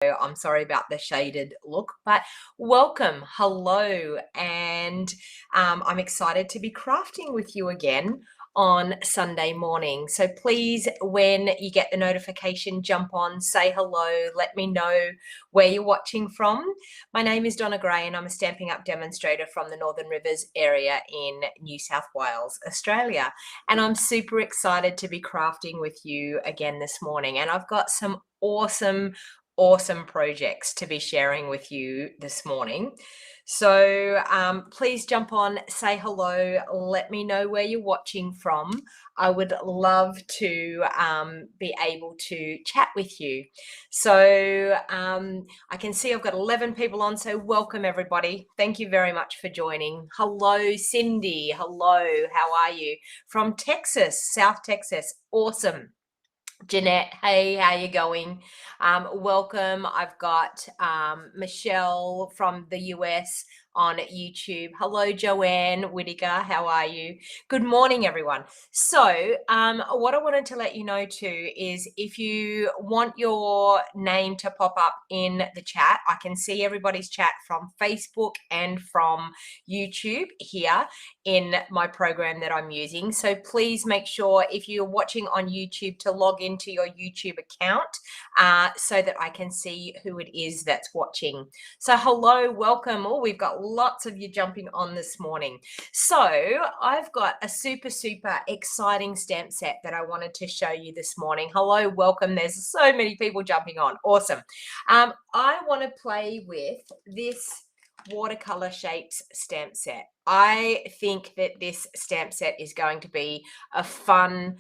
I'm sorry about the shaded look, but welcome, hello, and I'm excited to be crafting with you again on Sunday morning. So please, when you get the notification, jump on, say hello, let me know where you're watching from. My name is Donna Gray and I'm a Stampin' Up demonstrator from the Northern Rivers area in New South Wales, Australia. And I'm super excited to be crafting with you again this morning. And I've got some awesome projects to be sharing with you this morning. So please jump on, say hello, let me know where you're watching from. I would love to be able to chat with you. So I can see I've got 11 people on, so welcome everybody. Thank you very much for joining. Hello, Cindy. Hello, how are you? From Texas, South Texas. Awesome. Jeanette, hey, how you going? Welcome. I've got Michelle from the US on YouTube. Hello, Joanne Whittaker. How are you? Good morning, everyone. So what I wanted to let you know too is if you want your name to pop up in the chat, I can see everybody's chat from Facebook and from YouTube here in my program that I'm using. So please make sure if you're watching on YouTube to log into your YouTube account so that I can see who it is that's watching. So hello, welcome. Oh, we've got lots of you jumping on this morning. So I've got a super exciting stamp set that I wanted to show you this morning. Hello, welcome. There's so many people jumping on. Awesome. I want to play with this watercolor shapes stamp set. I think that this stamp set is going to be a fun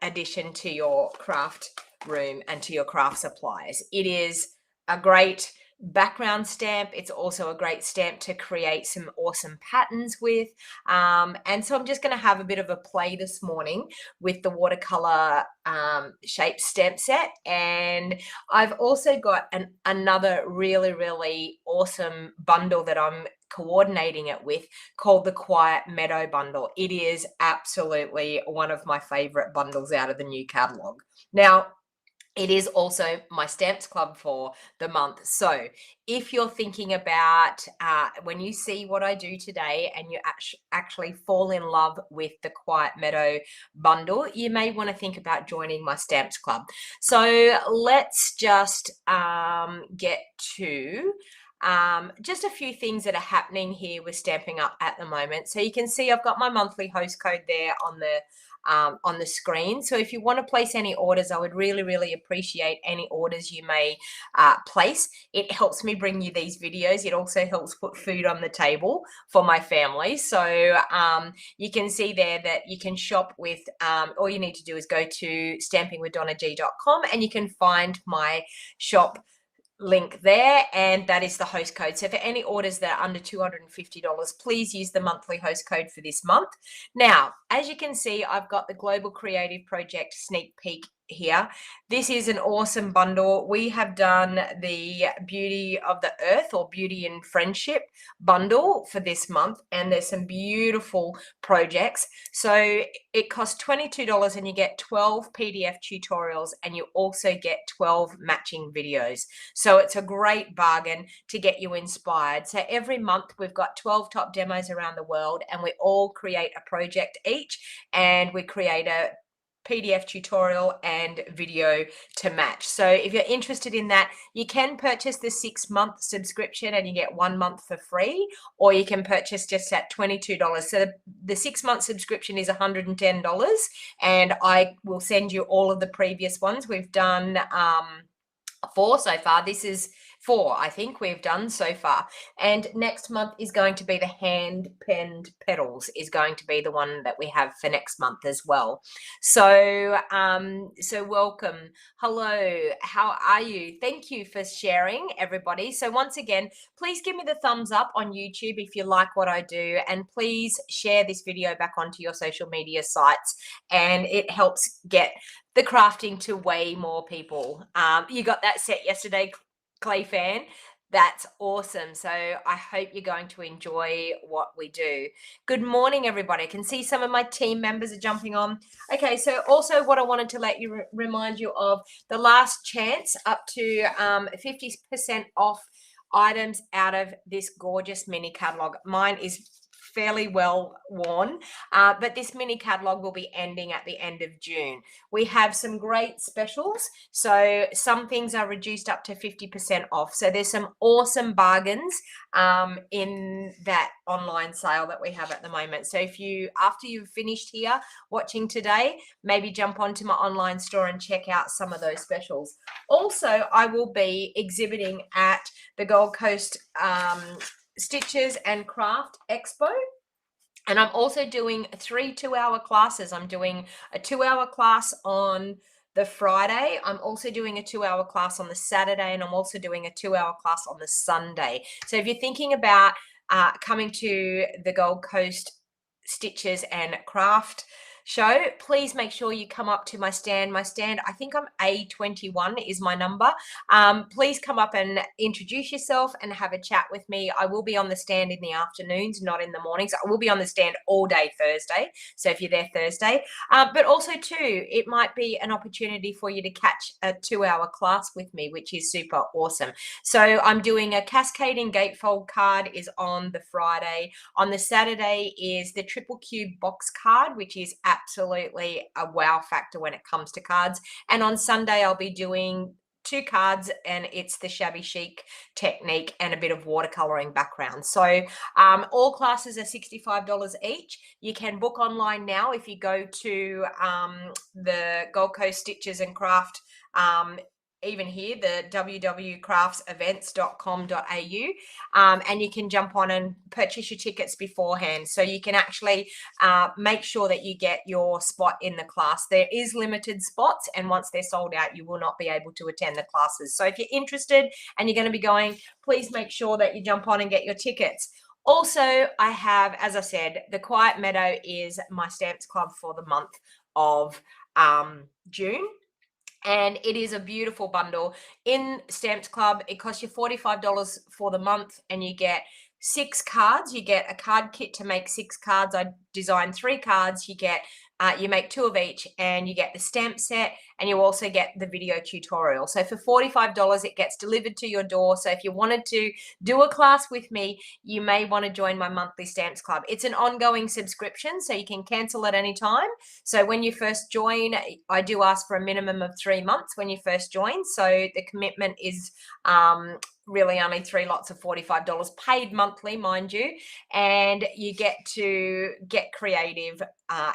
addition to your craft room and to your craft supplies. It is a great background stamp. It's also a great stamp to create some awesome patterns with. And so I'm just going to have a bit of a play this morning with the watercolor shape stamp set. And I've also got another really awesome bundle that I'm coordinating it with called the Quiet Meadow bundle. It is absolutely one of my favorite bundles out of the new catalog. Now, it is also my Stamps Club for the month. So if you're thinking about when you see what I do today and you actually fall in love with the Quiet Meadow bundle, you may want to think about joining my Stamps Club. So let's just get to just a few things that are happening here with Stampin' Up at the moment. So you can see I've got my monthly host code there on the screen. So if you want to place any orders, I would really appreciate any orders you may place. It helps me bring you these videos. It also helps put food on the table for my family. So you can see there that you can shop with, all you need to do is go to stampingwithdonnag.com and you can find my shop link there, and that is the host code. So for any orders that are under $250, please use the monthly host code for this month. Now, as you can see, I've got the Global Creative Project sneak peek here. This is an awesome bundle. We have done the Beauty of the Earth or Beauty and Friendship bundle for this month, and there's some beautiful projects. So it costs $22 and you get 12 PDF tutorials and you also get 12 matching videos. So it's a great bargain to get you inspired. So every month we've got 12 top demos around the world and we all create a project each and we create a PDF tutorial and video to match. So if you're interested in that, you can purchase the 6-month subscription and you get 1 month for free, or you can purchase just at $22. So the 6-month subscription is $110 and I will send you all of the previous ones. We've done 4 so far. This is 4, I think we've done so far. And next month is going to be the hand-penned petals is going to be the one that we have for next month as well. So, so welcome. Hello, how are you? Thank you for sharing, everybody. So once again, please give me the thumbs up on YouTube if you like what I do, and please share this video back onto your social media sites, and it helps get the crafting to way more people. You got that set yesterday, Clay Fan. That's awesome. So I hope you're going to enjoy what we do. Good morning, everybody. I can see some of my team members are jumping on. Okay, so also what I wanted to let you remind you of, the last chance up to 50% off items out of this gorgeous mini catalog. Mine is fairly well worn, but this mini catalog will be ending at the end of June. We have some great specials. So some things are reduced up to 50% off. So there's some awesome bargains in that online sale that we have at the moment. So if you, after you've finished here watching today, maybe jump onto my online store and check out some of those specials. Also, I will be exhibiting at the Gold Coast Stitches and Craft Expo. And I'm also doing 3 2-hour classes. I'm doing a 2-hour class on the Friday. I'm also doing a 2-hour class on the Saturday, and I'm also doing a 2-hour class on the Sunday. So if you're thinking about coming to the Gold Coast Stitches and Craft show, please make sure you come up to my stand. My stand, I think I'm A21 is my number. Please come up and introduce yourself and have a chat with me. I will be on the stand in the afternoons, not in the mornings. I will be on the stand all day Thursday. So if you're there Thursday, but also too, it might be an opportunity for you to catch a 2-hour class with me, which is super awesome. So I'm doing a cascading gatefold card is on the Friday. On the Saturday is the triple cube box card, which is absolutely a wow factor when it comes to cards. And on Sunday, I'll be doing 2 cards, and it's the shabby chic technique and a bit of watercoloring background. So all classes are $65 each. You can book online now if you go to the Gold Coast Stitches and Craft, even here, the www.craftsevents.com.au, and you can jump on and purchase your tickets beforehand, so you can actually make sure that you get your spot in the class. There is limited spots, and once they're sold out, you will not be able to attend the classes. So if you're interested and you're going to be going, please make sure that you jump on and get your tickets. Also, I have, as I said, the Quiet Meadow is my Stamps Club for the month of June. And it is a beautiful bundle. In Stamps Club, it costs you $45 for the month, and you get 6 cards. You get a card kit to make 6 cards. I designed 3 cards. You get you make 2 of each, and you get the stamp set, and you also get the video tutorial. So for $45, it gets delivered to your door. So if you wanted to do a class with me, you may want to join my monthly Stamps Club. It's an ongoing subscription, so you can cancel at any time. So when you first join, I do ask for a minimum of 3 months when you first join. So the commitment is really only 3 lots of $45, paid monthly, mind you, and you get to get creative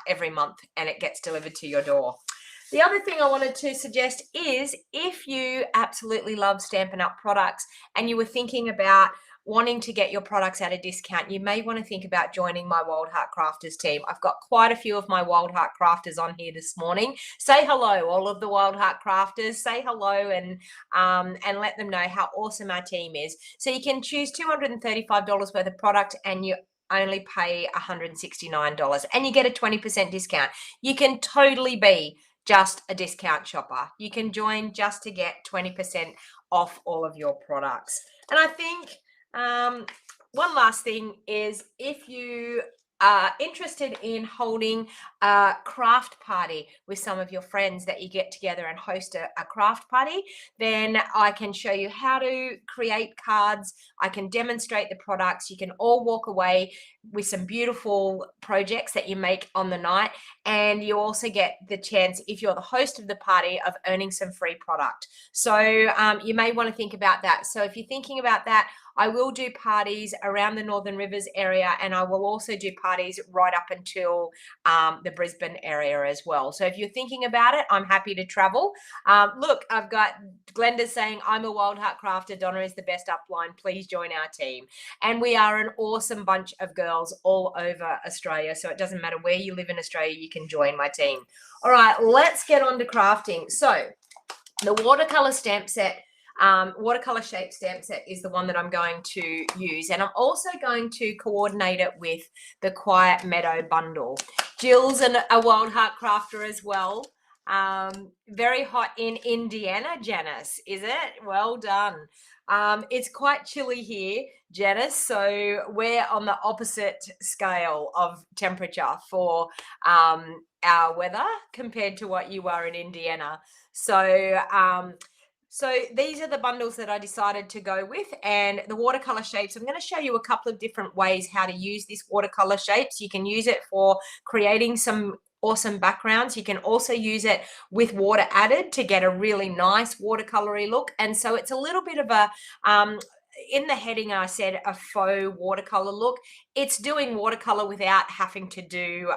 every month, and it gets delivered to your door. The other thing I wanted to suggest is, if you absolutely love Stampin' Up! Products and you were thinking about wanting to get your products at a discount, you may want to think about joining my Wild Heart Crafters team. I've got quite a few of my Wild Heart Crafters on here this morning. Say hello, all of the Wild Heart Crafters. Say hello and let them know how awesome our team is. So you can choose $235 worth of product, and you only pay $169, and you get a 20% discount. You can totally be just a discount shopper. You can join just to get 20% off all of your products. And I think one last thing is, if you are interested in holding a craft party with some of your friends, that you get together and host a craft party, then I can show you how to create cards. I can demonstrate the products. You can all walk away with some beautiful projects that you make on the night, and you also get the chance, if you're the host of the party, of earning some free product. So you may want to think about that. So if you're thinking about that, I will do parties around the Northern Rivers area, and I will also do parties right up until the Brisbane area as well. So if you're thinking about it, I'm happy to travel. Look, I've got Glenda saying, I'm a Wild Heart Crafter. Donna is the best upline. Please join our team. And we are an awesome bunch of girls all over Australia. So it doesn't matter where you live in Australia, you can join my team. All right, let's get on to crafting. So the watercolor stamp set, watercolor shape stamp set, is the one that I'm going to use, and I'm also going to coordinate it with the Quiet Meadow bundle. Jill's a Wild Heart Crafter as well. Very hot in Indiana, Janice, is it? Well done. It's quite chilly here, Janice, so we're on the opposite scale of temperature for our weather compared to what you are in Indiana. So these are the bundles that I decided to go with, and the watercolor shapes. I'm going to show you a couple of different ways how to use this watercolor shapes. You can use it for creating some awesome backgrounds. You can also use it with water added to get a really nice watercolory look. And so it's a little bit of a, in the heading I said a faux watercolor look. It's doing watercolor without having to do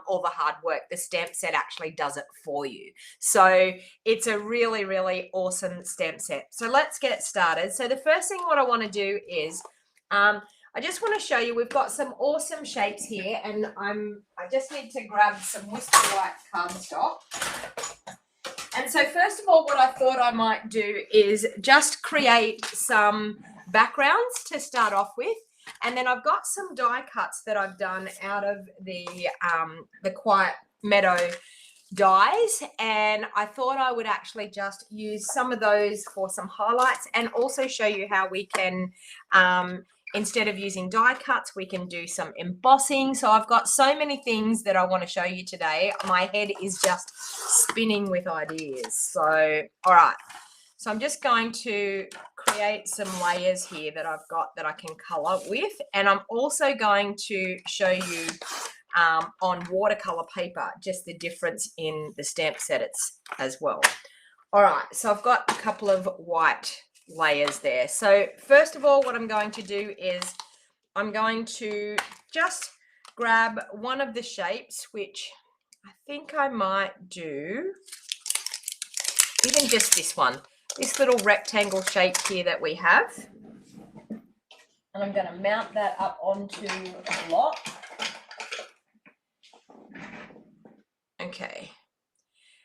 all the hard work. The stamp set actually does it for you. So it's a really, really awesome stamp set. So let's get started. So the first thing what I want to do is I just want to show you, we've got some awesome shapes here, and I just need to grab some Whisper White cardstock. And so first of all, what I thought I might do is just create some backgrounds to start off with. And then I've got some die cuts that I've done out of the Quiet Meadow dies, and I thought I would actually just use some of those for some highlights, and also show you how we can instead of using die cuts, we can do some embossing. So I've got so many things that I want to show you today. My head is just spinning with ideas. So, all right. So I'm just going to create some layers here that I've got that I can color with. And I'm also going to show you on watercolor paper, just the difference in the stamp sets as well. All right. So I've got a couple of white layers there. So first of all, what I'm going to do is I'm going to just grab one of the shapes, which I think I might do even just this one, this little rectangle shape here that we have, and I'm going to mount that up onto a block. Okay.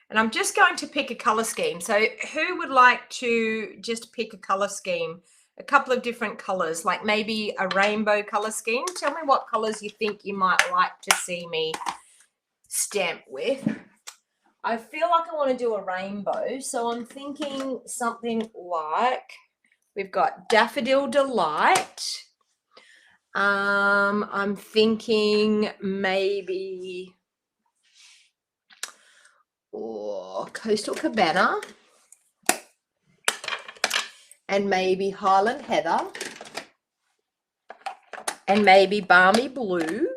And I'm just going to pick a color scheme. So who would like to just pick a color scheme? A couple of different colors, like maybe a rainbow color scheme. Tell me what colors you think you might like to see me stamp with. I feel like I want to do a rainbow. So I'm thinking something like, we've got Daffodil Delight. I'm thinking maybe Coastal Cabana, and maybe Highland Heather, and maybe Balmy Blue.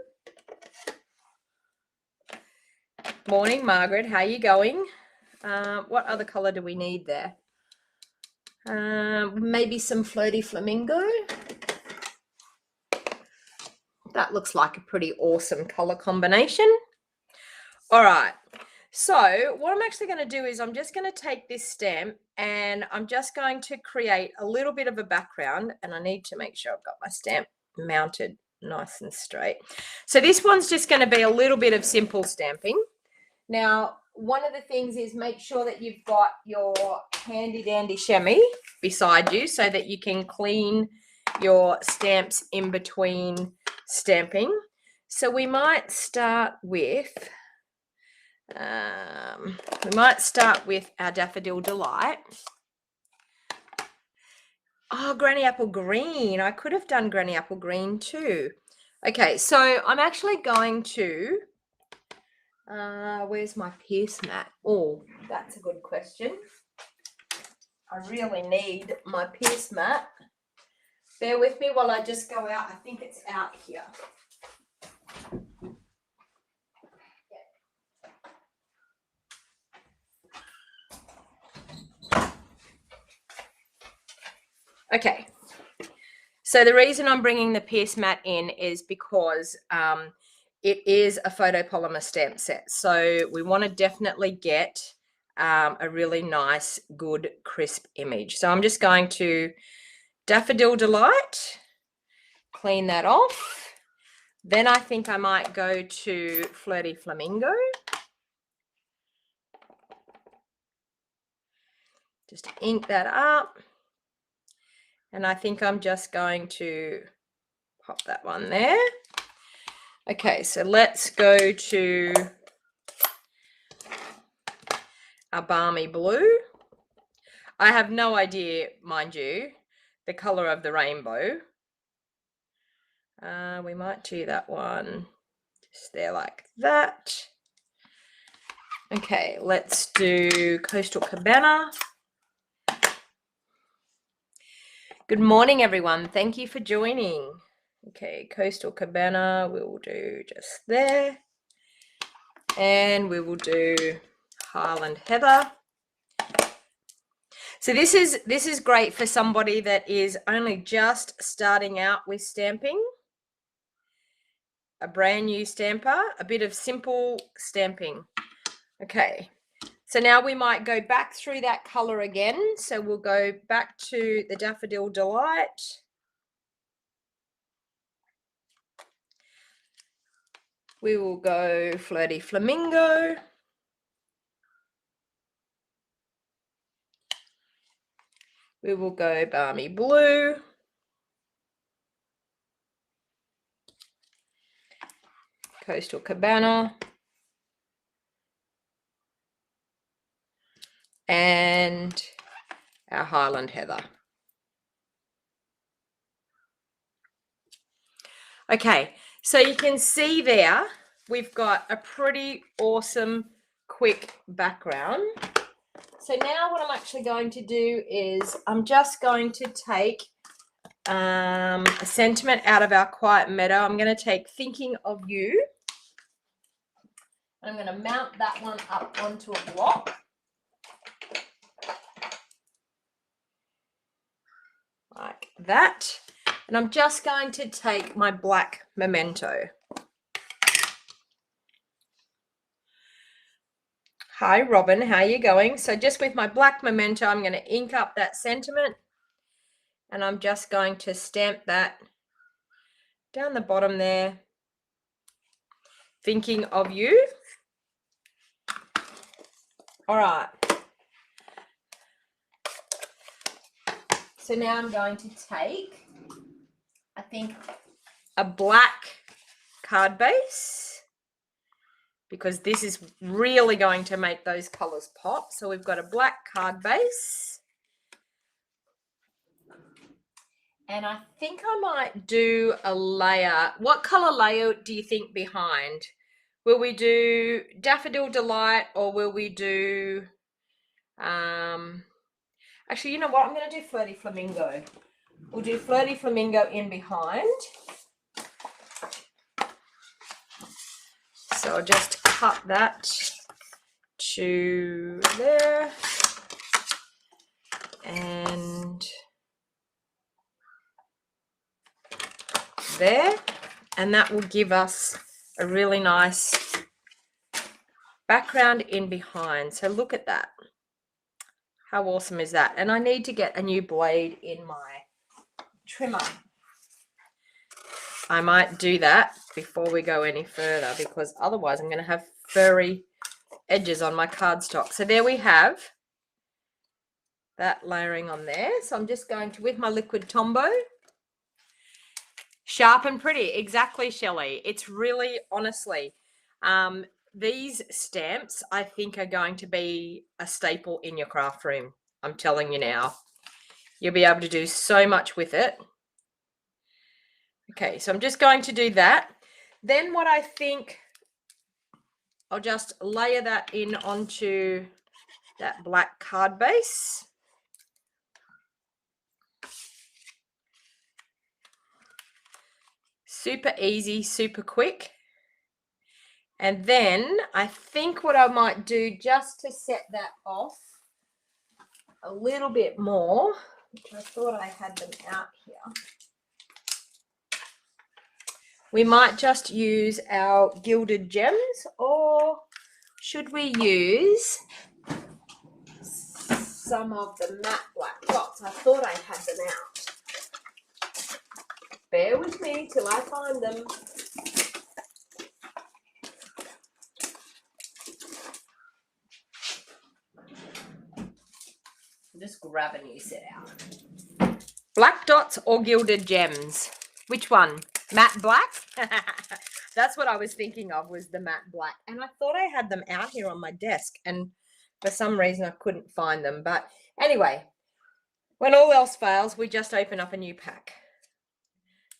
Morning, Margaret. How are you going? What other color do we need there? Maybe some Floaty Flamingo. That looks like a pretty awesome color combination. All right. So what I'm actually going to do is I'm just going to take this stamp and I'm just going to create a little bit of a background, and I need to make sure I've got my stamp mounted nice and straight. So this one's just going to be a little bit of simple stamping. Now, one of the things is make sure that you've got your handy dandy chamois beside you so that you can clean your stamps in between stamping. So we might start with our Daffodil Delight. Oh, Granny Apple Green. I could have done Granny Apple Green too. Okay, so I'm actually going to, where's my Pierce mat? Oh, that's a good question. I really need my Pierce mat. Bear with me while I just go out. I think it's out here. Okay, so the reason I'm bringing the Pierce mat in is because it is a photopolymer stamp set. So we want to definitely get a really nice, good, crisp image. So I'm just going to Daffodil Delight, clean that off. Then I think I might go to Flirty Flamingo. Just ink that up. And I think I'm just going to pop that one there. Okay, so let's go to a balmy blue. I have no idea, mind you, the color of the rainbow. We might do that one just there like that. Okay, let's do Coastal Cabana. Good morning, everyone. Thank you for joining. Okay, Coastal Cabana, we will do just there. And we will do Highland Heather. So this is great for somebody that is only just starting out with stamping. A brand new stamper, a bit of simple stamping. Okay, so now we might go back through that color again. So we'll go back to the Daffodil Delight. We will go Flirty Flamingo. We will go Balmy Blue. Coastal Cabana. And our Highland Heather. Okay, so you can see there, we've got a pretty awesome, quick background. So now what I'm actually going to do is I'm just going to take a sentiment out of our Quiet Meadow. I'm going to take Thinking of You. I'm going to mount that one up onto a block. Like that. And I'm just going to take my black memento. Hi, Robin. How are you going? So just with my black memento, I'm going to ink up that sentiment. And I'm just going to stamp that down the bottom there. Thinking of You. All right. So now I'm going to take, I think, a black card base, because this is really going to make those colors pop. So we've got a black card base. And I think I might do a layer. What color layer do you think behind? Will we do Daffodil Delight, or will we do, actually, you know what? I'm going to do Flirty Flamingo. We'll do Flirty Flamingo in behind. So I'll just cut that to there. And there. And that will give us a really nice background in behind. So look at that. How awesome is that? And I need to get a new blade in my trimmer. I might do that before we go any further, because otherwise I'm going to have furry edges on my cardstock. So there we have that layering on there. So I'm just going to, with my liquid Tombow, sharp and pretty. Exactly, Shelley. It's really, honestly, these stamps, I think, are going to be a staple in your craft room. I'm telling you now. You'll be able to do so much with it. Okay, so I'm just going to do that. Then what I think, I'll just layer that in onto that black card base. Super easy, super quick. And then I think what I might do, just to set that off a little bit more, which I thought I had them out here, we might just use our gilded gems, or should we use some of the matte black dots? I thought I had them out. Bear with me till I find them. Just grab a new set out. Black dots or gilded gems? Which one? Matte black? That's what I was thinking of, was the matte black. And I thought I had them out here on my desk, and For some reason, I couldn't find them. But anyway, when all else fails, we just open up a new pack.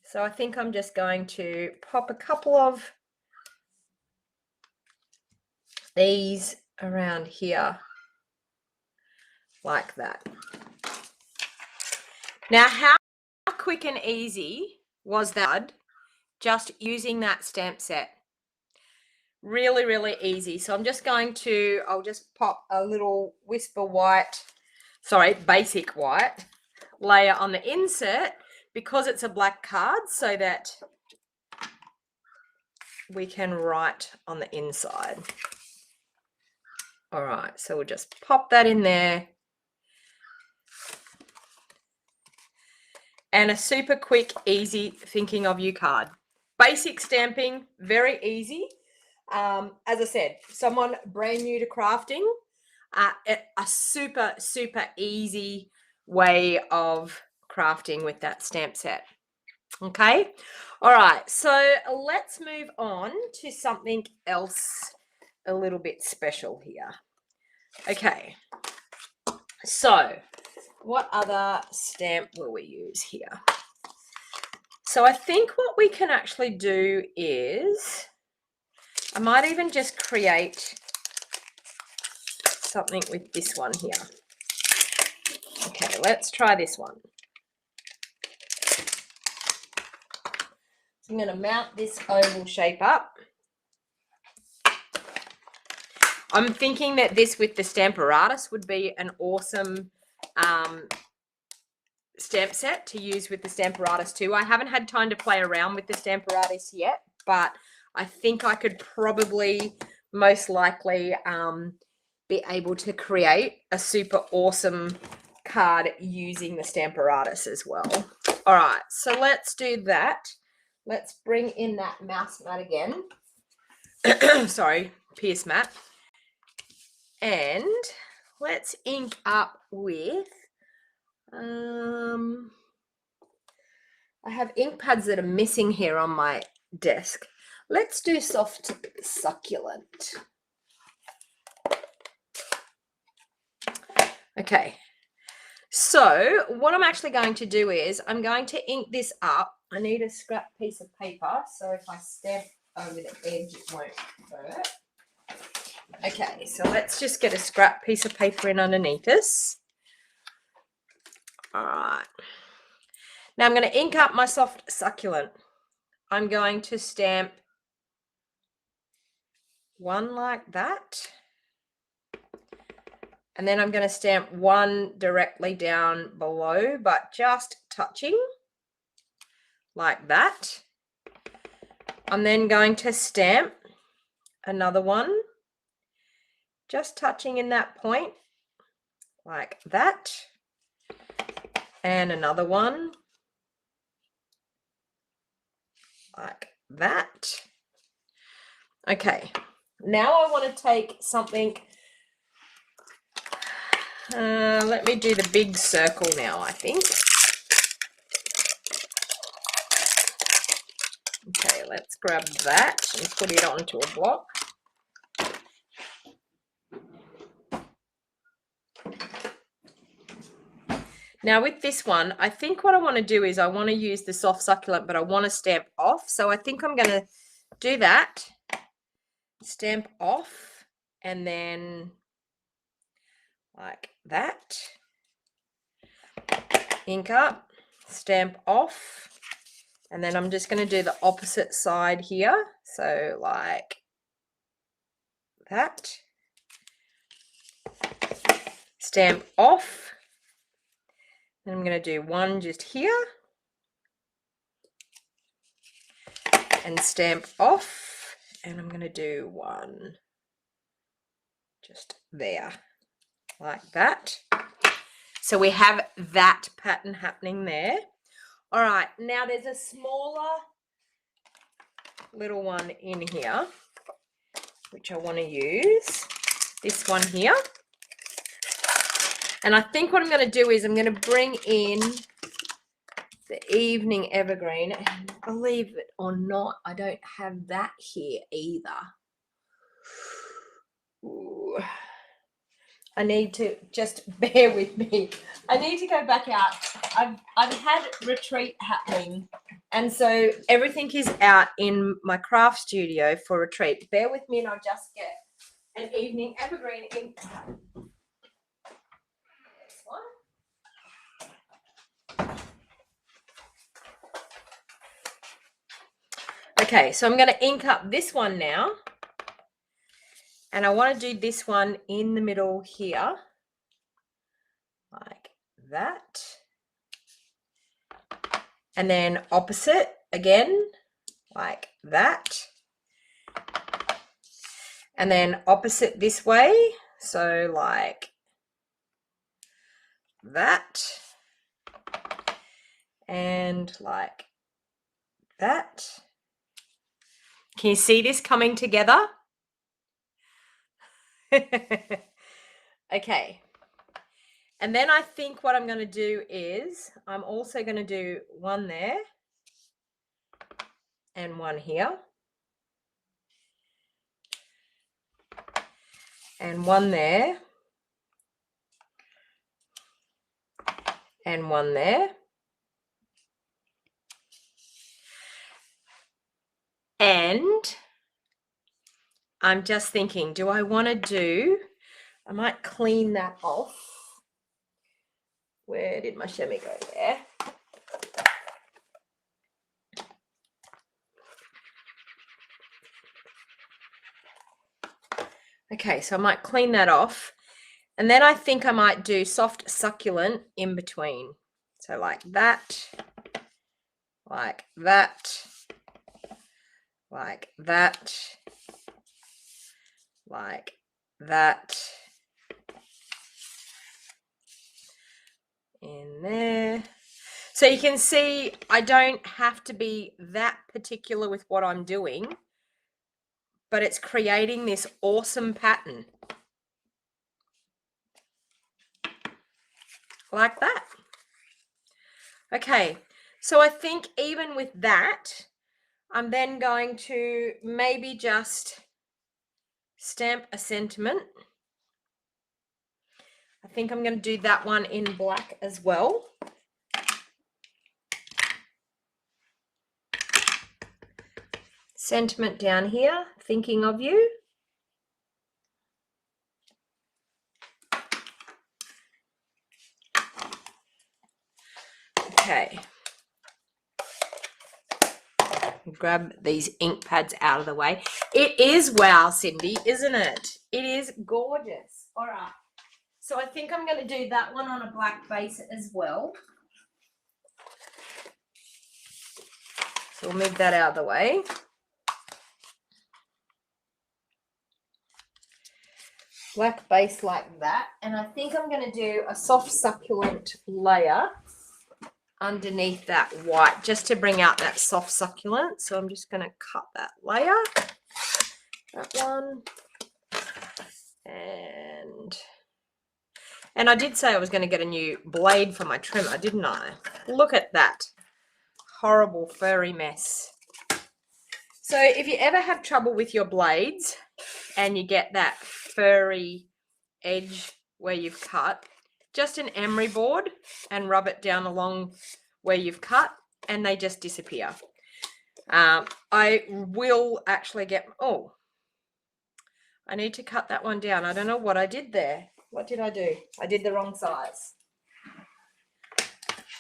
So I think I'm just going to pop a couple of these around here like that. Now, how quick and easy was that just using that stamp set? Really, really easy. So I'm just going to, I'll just pop a little basic white layer on the insert because it's a black card so that we can write on the inside. All right, so we'll just pop that in there. And a super quick, easy thinking of you card. Basic stamping, very easy. As I said, someone brand new to crafting, a super, super easy way of crafting with that stamp set. Okay. All right. So let's move on to something else a little bit special here. Okay. So what other stamp will we use here? So I think what we can actually do is, I might even just create something with this one here. Okay, let's try this one. So I'm going to mount this oval shape up. I'm thinking that this with the Stamparatus would be an awesome stamp set to use with the Stamparatus too. I haven't had time to play around with the Stamparatus yet, but I think I could probably most likely be able to create a super awesome card using the Stamparatus as well. All right, so let's do that. Let's bring in that mouse mat again. Sorry, Pierce mat. And let's ink up with, I have ink pads that are missing here on my desk. Let's do soft succulent. Okay, so what I'm actually going to do is I'm going to ink this up. I need a scrap piece of paper, so if I stamp over the edge, it won't hurt. Okay, so let's just get a scrap piece of paper in underneath us. All right. Now I'm going to ink up my soft succulent. I'm going to stamp one like that. And then I'm going to stamp one directly down below, but just touching like that. I'm then going to stamp another one, just touching in that point like that. And another one like that. Okay, now I want to take something, let me do the big circle now, I think. Okay, let's grab that and put it onto a block. Now with this one, I think what I want to do is I want to use the soft succulent, but I want to stamp off. So I think I'm going to do that, stamp off, and then like that, ink up, stamp off, and then I'm just going to do the opposite side here. So like that, stamp off. Then I'm going to do one just here and stamp off, and I'm going to do one just there like that. So we have that pattern happening there. All right, now there's a smaller little one in here which I want to use, this one here. And I think what I'm going to do is I'm going to bring in the Evening Evergreen. And believe it or not, I don't have that here either. Ooh. I need to just bear with me. I need to go back out. I've had retreat happening, and so everything is out in my craft studio for retreat. Bear with me, and I'll just get an evening evergreen ink pad. This one. Okay, so I'm going to ink up this one now. And I want to do this one in the middle here, like that. And then opposite again, like that. And then opposite this way, so like that. And like that. Can you see this coming together? Okay. And then I think what I'm going to do is I'm also going to do one there and one here. And one there. And one there. And I'm just thinking, do I want to do, I might clean that off. Where did my chamois go there? Okay, so I might clean that off. And then I think I might do soft succulent in between. So like that, like that, like that, like that. In there. So you can see I don't have to be that particular with what I'm doing, but it's creating this awesome pattern. Like that. Okay, so I think even with that, I'm then going to maybe just stamp a sentiment. I think I'm going to do that one in black as well. Sentiment down here, thinking of you. Okay. Grab these ink pads out of the way. It is wow, Cindy, isn't it? It is gorgeous. All right. So I think I'm going to do that one on a black base as well. So we'll move that out of the way. Black base like that. And I think I'm going to do a soft succulent layer underneath that white just to bring out that soft succulent. So I'm just going to cut that layer. That one. And I did say I was going to get a new blade for my trimmer, didn't I? Look at that. Horrible furry mess. So if you ever have trouble with your blades and you get that furry edge where you've cut, just an emery board and rub it down along where you've cut and they just disappear. I will actually get, oh, I need to cut that one down. I don't know what I did there. What did I do? I did the wrong size.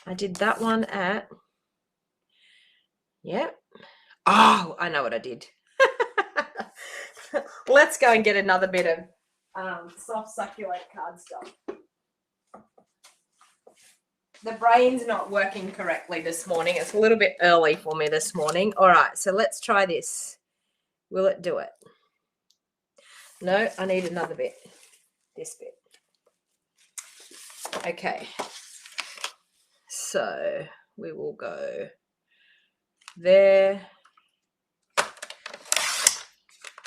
I did that one at, yep. Oh, I know what I did. Let's go and get another bit of soft succulent cardstock. The brain's not working correctly this morning. It's a little bit early for me this morning. All right, so let's try this. Will it do it? No, I need another bit. This bit. Okay. So we will go there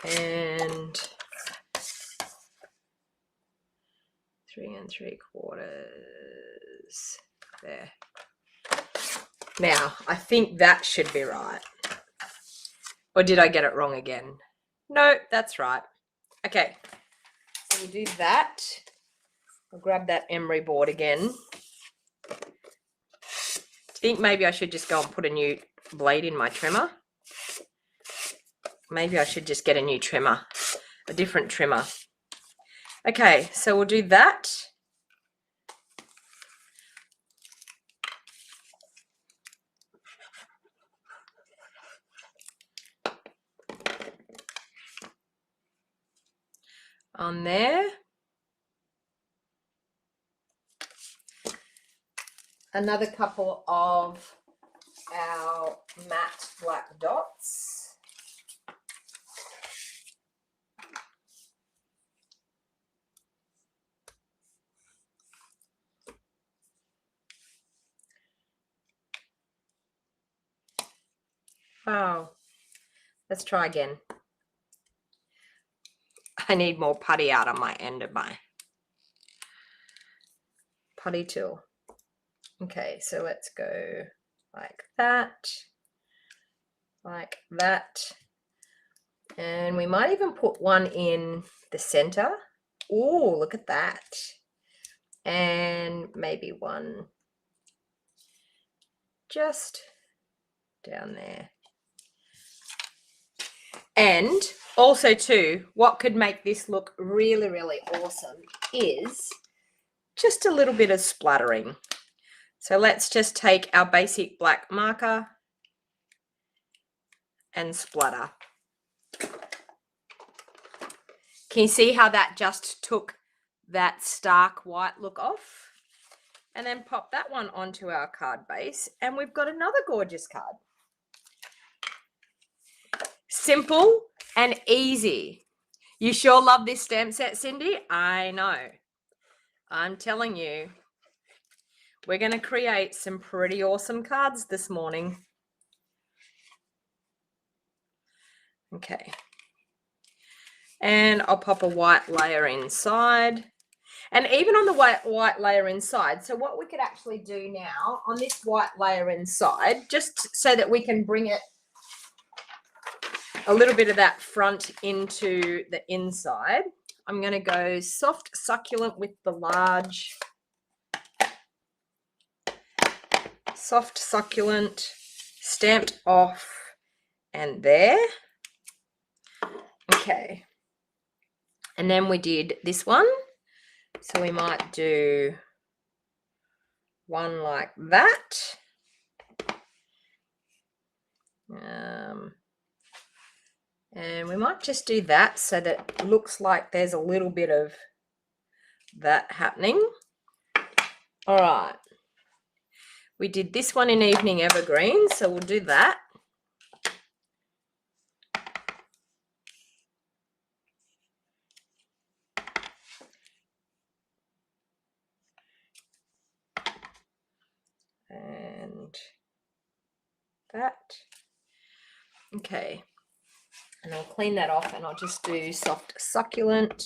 and 3 3/4 there. Now I think that should be right, or did I get it wrong again? No, that's right. Okay, so we'll do that. I'll grab that emery board again. I think maybe I should just go and put a new blade in my trimmer. Maybe I should just get a new trimmer, a different trimmer. Okay, so we'll do that. On there. Another couple of our matte black dots. Oh, let's try again. I need more putty out on my end of my putty tool. Okay, so let's go like that, and we might even put one in the center. Oh, look at that. And maybe one just down there. And also too, what could make this look really, really awesome is just a little bit of splattering. So let's just take our basic black marker and splatter. Can you see how that just took that stark white look off? And then pop that one onto our card base, and we've got another gorgeous card. Simple and easy. You sure love this stamp set, Cindy? I know. I'm telling you, we're going to create some pretty awesome cards this morning. Okay. And I'll pop a white layer inside. And even on the white layer inside, so what we could actually do now on this white layer inside, just so that we can bring it a little bit of that front into the inside, I'm going to go soft succulent with the large. Soft succulent, stamped off, and there. Okay. And then we did this one. So we might do one like that. And we might just do that so that it looks like there's a little bit of that happening. All right. We did this one in Evening Evergreen, so we'll do that. And that. Okay. And I'll clean that off, and I'll just do soft succulent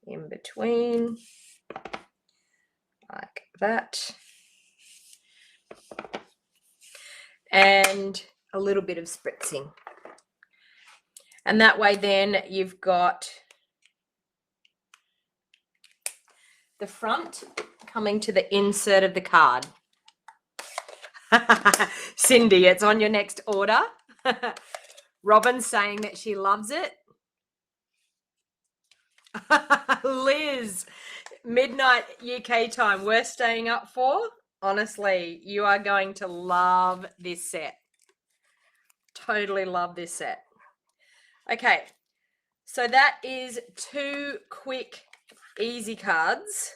in between, like that. And a little bit of spritzing. And that way then you've got the front coming to the insert of the card. Cindy, it's on your next order. Robin's saying that she loves it. Liz, midnight UK time, we're staying up for. Honestly, you are going to love this set. Totally love this set. Okay, so that is 2 quick, easy cards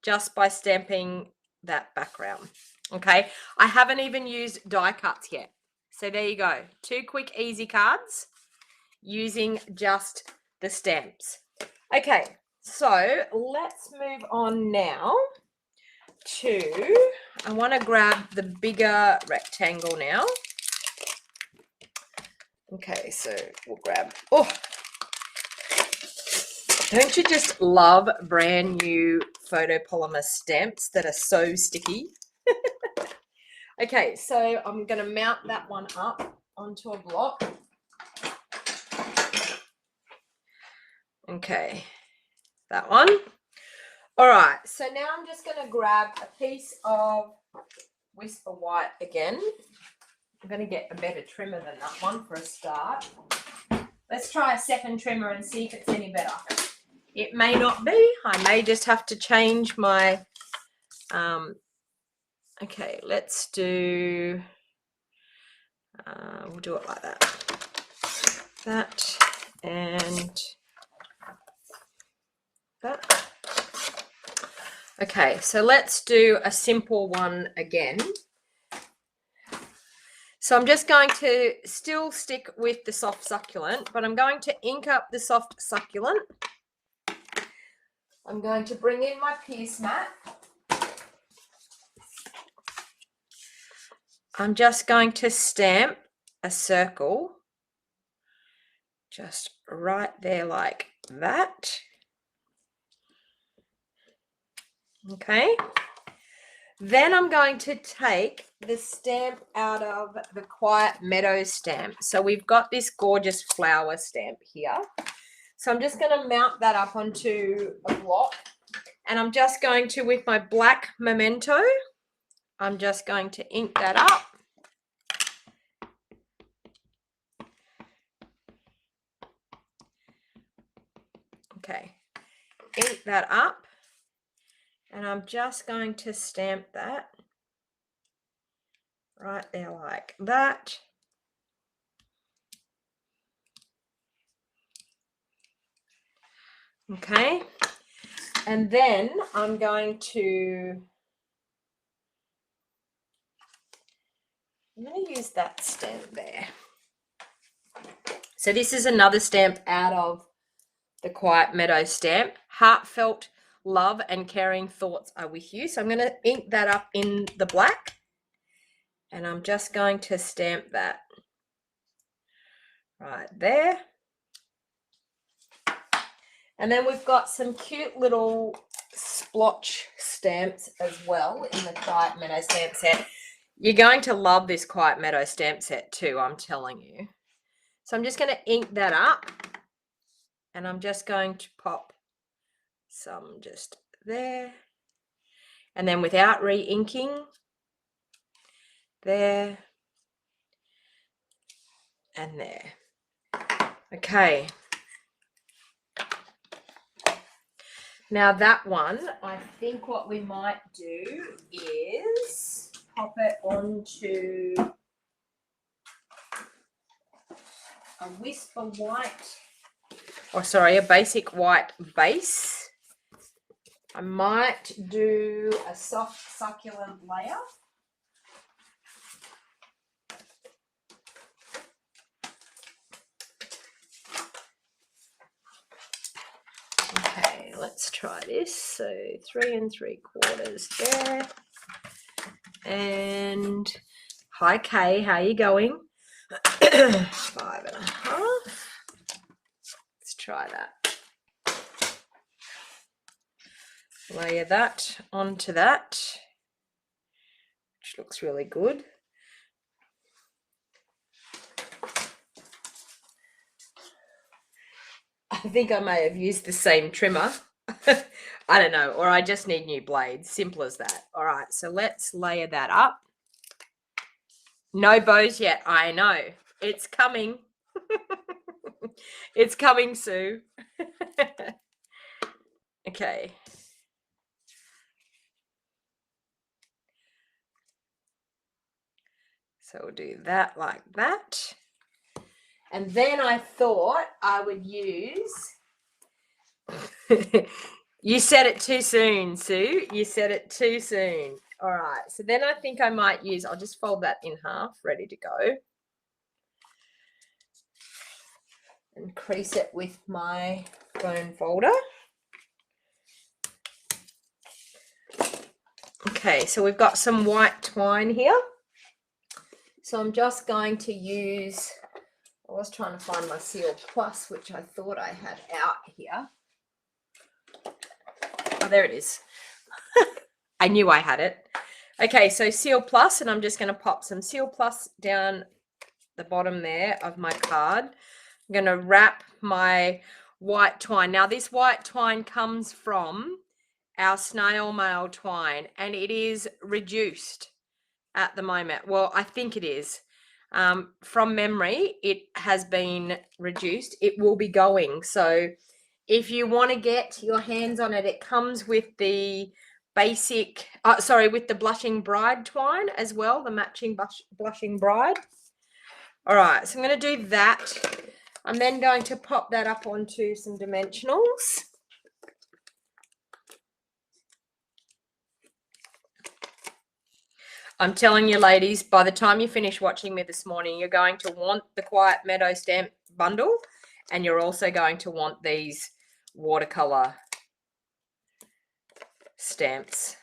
just by stamping that background. Okay, I haven't even used die cuts yet. So there you go. 2 quick, easy cards using just the stamps. Okay, so let's move on now to, I want to grab the bigger rectangle now. Okay, so we'll grab, oh, don't you just love brand new photopolymer stamps that are so sticky? Okay, so I'm going to mount that one up onto a block. Okay, that one. All right, so now I'm just going to grab a piece of Whisper White again. I'm going to get a better trimmer than that one for a start. Let's try a second trimmer and see if it's any better. It may not be. I may just have to change my... okay, let's do... we'll do it like that. That and that. Okay, so let's do a simple one again. So I'm just going to still stick with the soft succulent, but I'm going to ink up the soft succulent. I'm going to bring in my pierce mat. I'm just going to stamp a circle just right there like that. Okay. Then I'm going to take the stamp out of the Quiet Meadows stamp. So we've got this gorgeous flower stamp here. So I'm just going to mount that up onto a block. And I'm just going to, with my black memento, I'm just going to ink that up. Okay, ink that up. And I'm just going to stamp that right there like that. Okay, and then I'm going to use that stamp there. So this is another stamp out of the Quiet Meadow stamp. Heartfelt love and caring thoughts are with you. So I'm going to ink that up in the black. And I'm just going to stamp that right there. And then we've got some cute little splotch stamps as well in the Quiet Meadow stamp set. You're going to love this Quiet Meadow stamp set too, I'm telling you. So I'm just going to ink that up. And I'm just going to pop some just there. And then without re-inking, there and there. Okay. Now that one, I think what we might do is pop it onto a Whisper White, or sorry, a basic white base. I might do a soft succulent layer. Okay, let's try this. So 3 3/4 there. And hi Kay, how you going? 5 1/2. Let's try that. Layer that onto that, which looks really good. I think I may have used the same trimmer. I don't know, or I just need new blades. Simple as that. All right, so let's layer that up. No bows yet, I know. It's coming. It's coming, Sue. Okay. So we'll do that like that. And then I thought I would use... You said it too soon, Sue. You said it too soon. All right. So then I think I might use... I'll just fold that in half, ready to go. And crease it with my bone folder. Okay, so we've got some white twine here. So I'm just going to use... I was trying to find my Seal Plus, which I thought I had out here. Oh, there it is. I knew I had it. Okay, so Seal Plus, and I'm just going to pop some Seal Plus down the bottom there of my card. I'm going to wrap my white twine. Now, this white twine comes from our snail mail twine, and it is reduced at the moment. Well, I think it is. From memory, it has been reduced. It will be going. So if you want to get your hands on it, it comes with the basic, with the Blushing Bride twine as well, the matching Blushing Bride. All right, so I'm going to do that. I'm then going to pop that up onto some dimensionals. I'm telling you, ladies, by the time you finish watching me this morning, you're going to want the Quiet Meadow stamp bundle, and you're also going to want these watercolor stamps.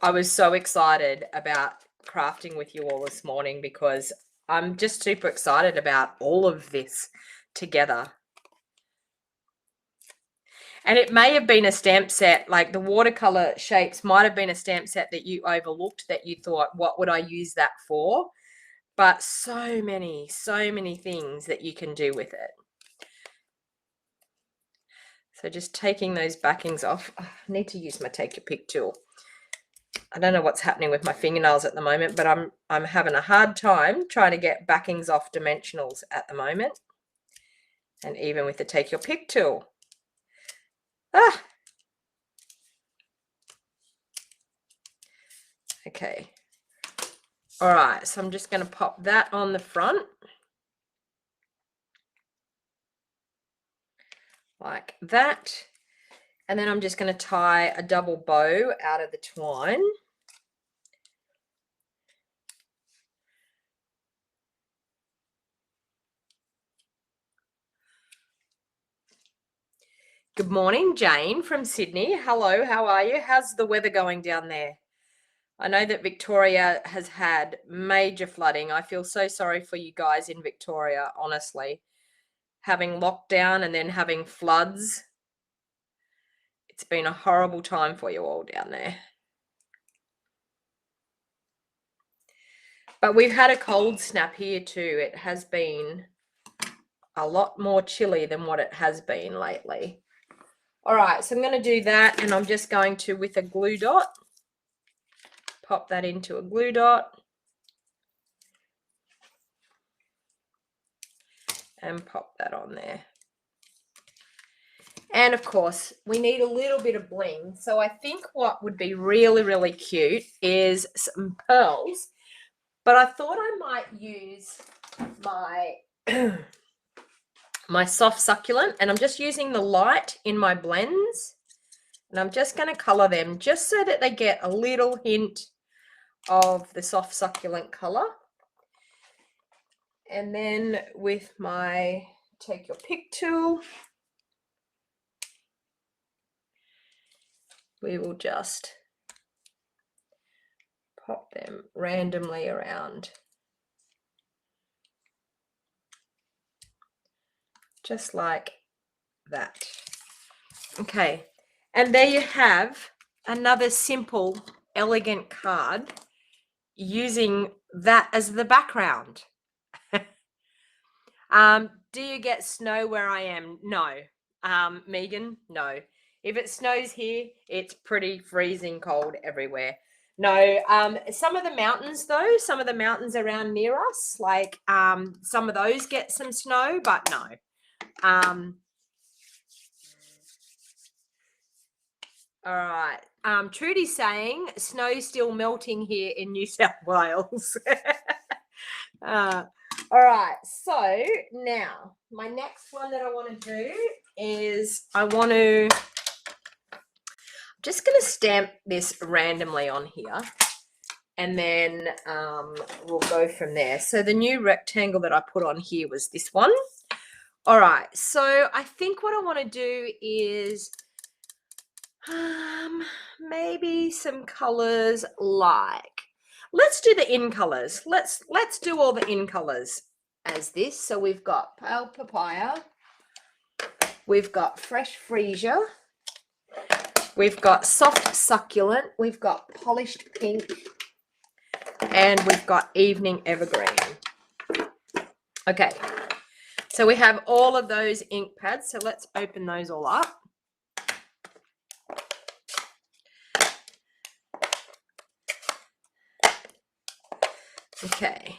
I was so excited about crafting with you all this morning because I'm just super excited about all of this together. And it may have been a stamp set, like the watercolor shapes might have been a stamp set that you overlooked, that you thought, what would I use that for? But so many things that you can do with it. So just taking those backings off. Oh, I need to use my Take Your Pick tool. I don't know what's happening with my fingernails at the moment, but I'm having a hard time trying to get backings off dimensionals at the moment. And even with the Take Your Pick tool. Okay. All right, so I'm just going to pop that on the front. Like that. And then I'm just going to tie a double bow out of the twine. Good morning, Jane from Sydney. Hello, how are you? How's the weather going down there? I know that Victoria has had major flooding. I feel so sorry for you guys in Victoria, honestly. Having lockdown and then having floods. It's been a horrible time for you all down there. But we've had a cold snap here too. It has been a lot more chilly than what it has been lately. All right, so I'm going to do that, and I'm just going to, with a glue dot, pop that into a glue dot and pop that on there. And of course, we need a little bit of bling. So I think what would be really, really cute is some pearls. But I thought I might use my my soft succulent, and I'm just using the light in my blends, and I'm just going to color them just so that they get a little hint of the soft succulent color. And then with my Take Your Pick tool, we will just pop them randomly around. Just like that. Okay, and there you have another simple, elegant card using that as the background. Do you get snow where I am? No. Megan, no. If it snows here, it's pretty freezing cold everywhere. No, some of the mountains though, some of the mountains around near us, like some of those get some snow, but no. All right. Trudy's saying snow's still melting here in New South Wales. All right. So now my next one that I want to do is I'm just going to stamp this randomly on here, and then we'll go from there. So the new rectangle that I put on here was this one. All right. So I think what I want to do is maybe some colors like, let's do the in colors. Let's do all the in colors as this. So we've got pale papaya, we've got fresh freesia, we've got soft succulent, we've got polished pink, and we've got evening evergreen. Okay, so we have all of those ink pads. So let's open those all up. Okay.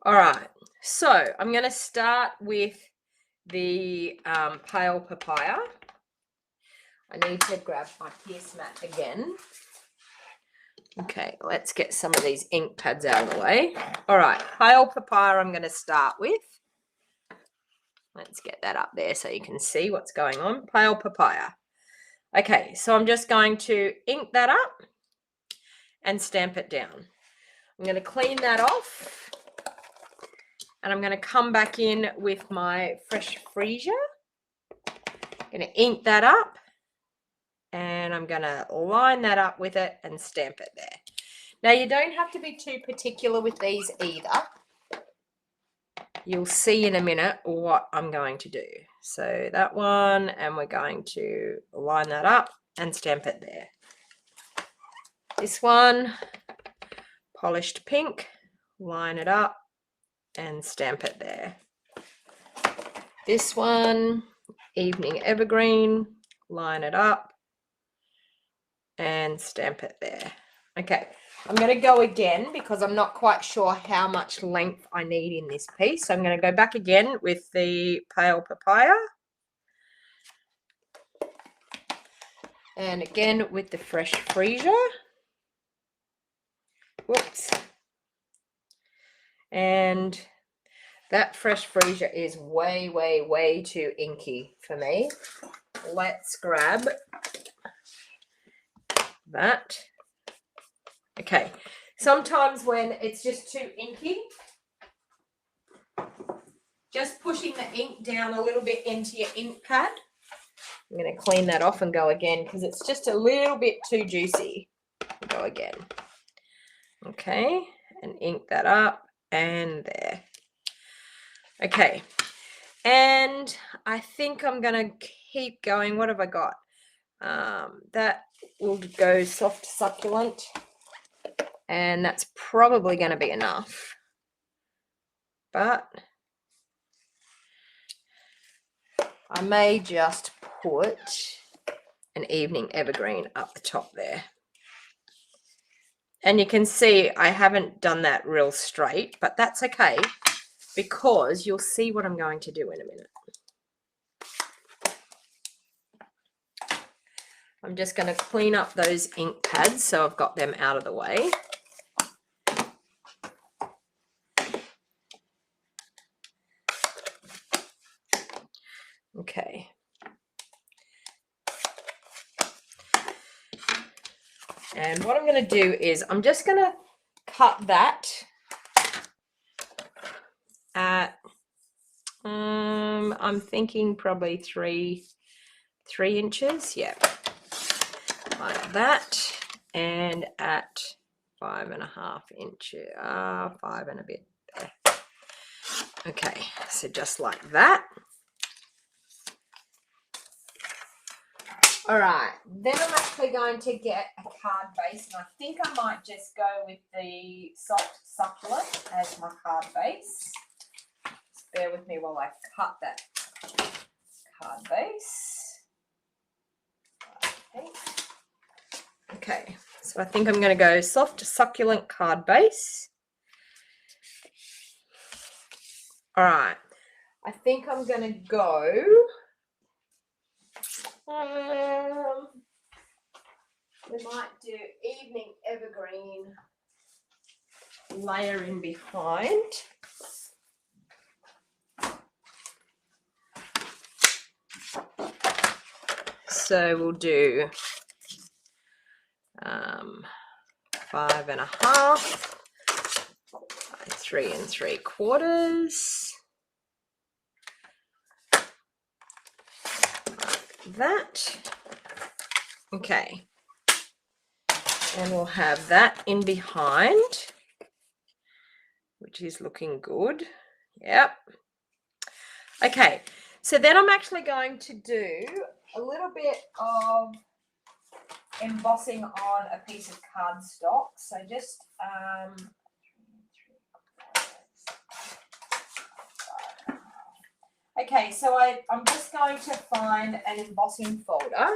All right. So I'm going to start with the pale papaya. I need to grab my pierce mat again. Okay, let's get some of these ink pads out of the way. All right, pale papaya I'm going to start with. Let's get that up there so you can see what's going on. Pale papaya. Okay, so I'm just going to ink that up and stamp it down. I'm going to clean that off. And I'm going to come back in with my fresh freesia. I'm going to ink that up. And I'm going to line that up with it and stamp it there. Now, you don't have to be too particular with these either. You'll see in a minute what I'm going to do. So that one, and we're going to line that up and stamp it there. This one, polished pink, line it up and stamp it there. This one, evening evergreen, line it up and stamp it there. Okay, I'm going to go again because I'm not quite sure how much length I need in this piece. So I'm going to go back again with the pale papaya. And again with the fresh freesia. Whoops. And that fresh freesia is way, way, way too inky for me. Let's grab that. Okay, sometimes when it's just too inky, just pushing the ink down a little bit into your ink pad. I'm going to clean that off and go again because it's just a little bit too juicy. Go again. Okay, and ink that up and there. Okay, and I think I'm going to keep going. What have I got? That will go soft succulent. And that's probably going to be enough. But I may just put an evening evergreen up the top there. And you can see I haven't done that real straight, but that's okay because you'll see what I'm going to do in a minute. I'm just going to clean up those ink pads so I've got them out of the way. Okay. And what I'm going to do is I'm just going to cut that at, I'm thinking probably three inches. Yeah. Like that. And at 5.5 inches, 5 and a bit there. Okay. So just like that. All right, then I'm actually going to get a card base, and I think I might just go with the soft succulent as my card base. Just bear with me while I cut that card base. Okay, so I think I'm going to go soft succulent card base. All right, I think I'm going to go... we might do evening evergreen layer in behind. So we'll do 5.5, 3 3/4, like that. Okay. And we'll have that in behind, which is looking good. Yep. Okay, so then I'm actually going to do a little bit of embossing on a piece of cardstock. So just okay, so I'm just going to find an embossing folder.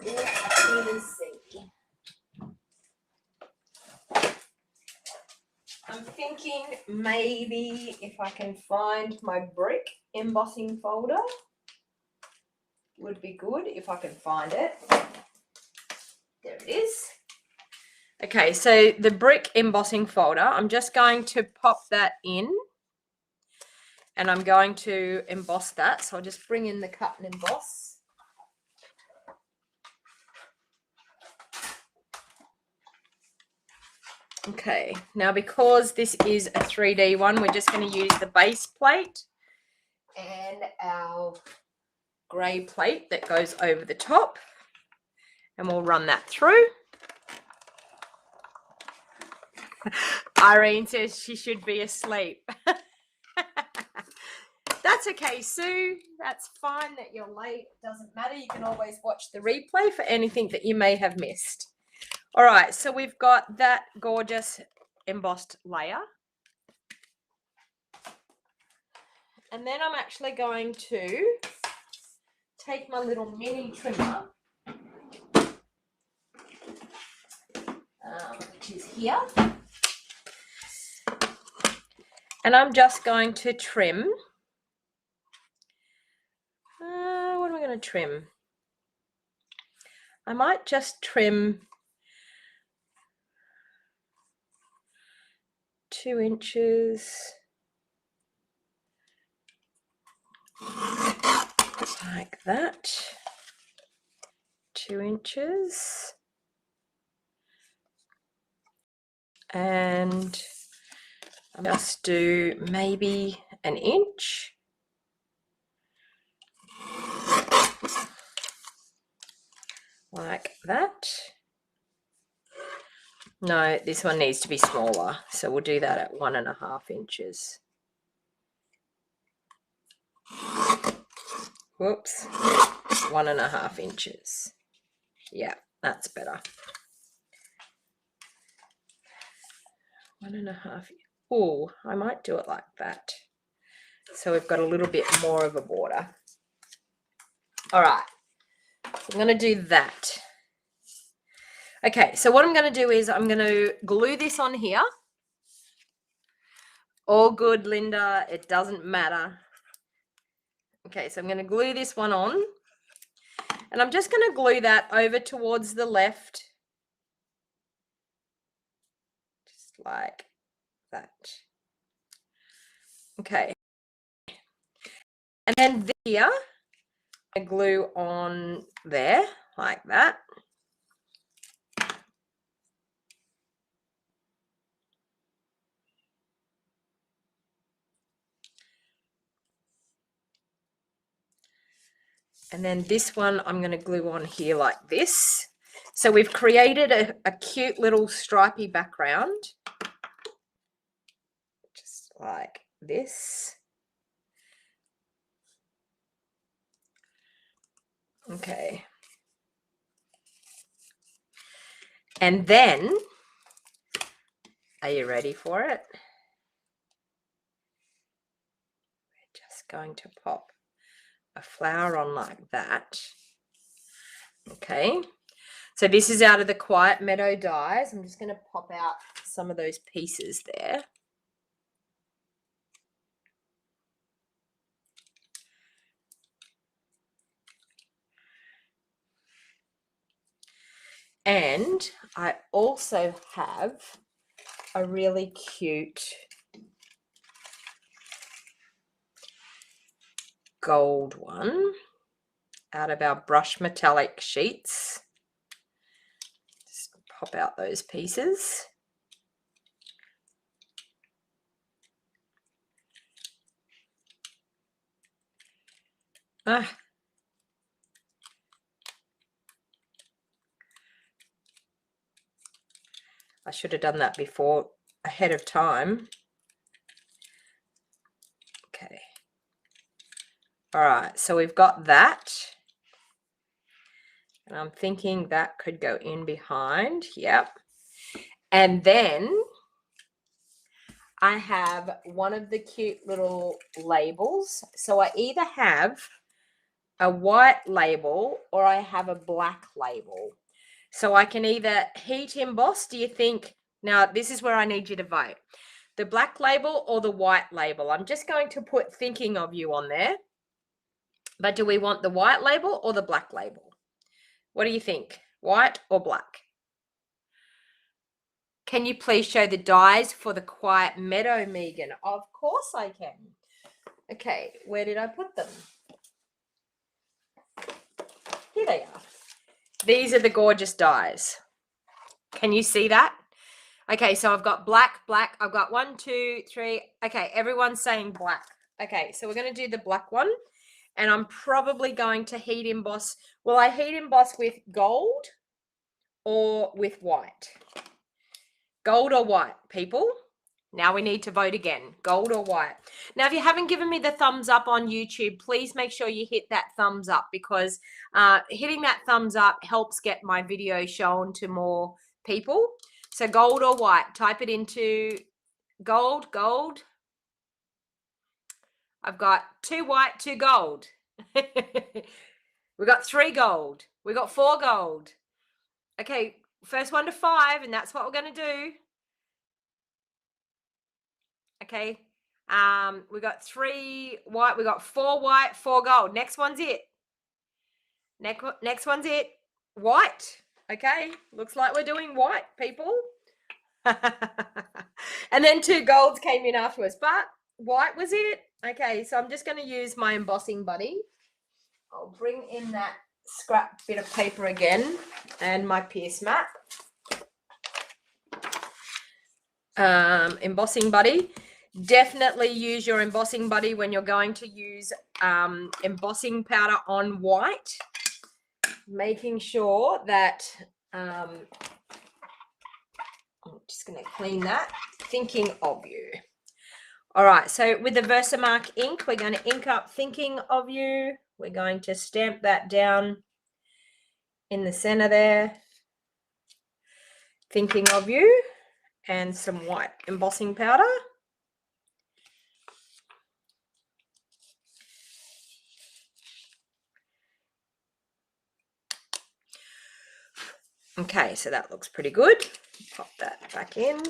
Let's see. I'm thinking maybe if I can find my brick embossing folder, would be good if I can find it. There it is. Okay, so the brick embossing folder, I'm just going to pop that in and I'm going to emboss that. So I'll just bring in the cut and emboss. Okay, now because this is a 3D one, we're just going to use the base plate and our grey plate that goes over the top, and we'll run that through. Irene says she should be asleep. That's okay, Sue. That's fine that you're late. It doesn't matter. You can always watch the replay for anything that you may have missed. All right, so we've got that gorgeous embossed layer. And then I'm actually going to take my little mini trimmer, which is here. And I'm just going to trim. What am I going to trim? I might just trim 2 inches. Like that. 2 inches. And I'll just do maybe 1 inch. Like that. No, this one needs to be smaller, so we'll do that at 1.5 inches. Whoops, 1.5 inches. Yeah, that's better. 1.5. Oh, I might do it like that. So we've got a little bit more of a border. All right, I'm going to do that. Okay, so what I'm going to do is I'm going to glue this on here. All good, Linda. It doesn't matter. Okay, so I'm going to glue this one on. And I'm just going to glue that over towards the left. Just like that. Okay. And then here, I glue on there like that. And then this one I'm going to glue on here like this. So we've created a cute little stripy background. Just like this. Okay. And then, are you ready for it? We're just going to pop a flower on like that. Okay. So this is out of the Quiet Meadow dies. I'm just going to pop out some of those pieces there. And I also have a really cute gold one out of our brush metallic sheets. Just pop out those pieces. Ah. I should have done that before, ahead of time. Okay. All right, so we've got that. And I'm thinking that could go in behind. Yep. And then I have one of the cute little labels. So I either have a white label or I have a black label. So I can either heat emboss, do you think? Now, this is where I need you to vote. The black label or the white label? I'm just going to put thinking of you on there. But do we want the white label or the black label? What do you think? White or black? Can you please show the dies for the Quiet Meadow, Megan? Of course I can. Okay, where did I put them? Here they are. These are the gorgeous dies. Can you see that? Okay, so I've got black, black. I've got 1, 2, 3. Okay, everyone's saying black. Okay, so we're going to do the black one. And I'm probably going to heat emboss. Will I heat emboss with gold or with white? Gold or white, people? Now we need to vote again. Gold or white? Now, if you haven't given me the thumbs up on YouTube, please make sure you hit that thumbs up, because hitting that thumbs up helps get my video shown to more people. So gold or white? Type it into gold, gold. I've got 2 white, 2 gold. We got 3 gold. We got 4 gold. Okay, first one to 5, and that's what we're going to do. Okay, we got 3 white, we got 4 white, 4 gold. Next one's it. Next one's it. White. Okay, looks like we're doing white, people. And then 2 golds came in afterwards, but white was it. Okay, so I'm just going to use my embossing buddy. I'll bring in that scrap bit of paper again and my pierce mat. Embossing buddy. Definitely use your embossing buddy when you're going to use embossing powder on white, making sure that I'm just going to clean that. Thinking of you. All right, so with the Versamark ink, we're going to ink up Thinking of You. We're going to stamp that down in the center there. Thinking of You, and some white embossing powder. Okay, so that looks pretty good. Pop that back in.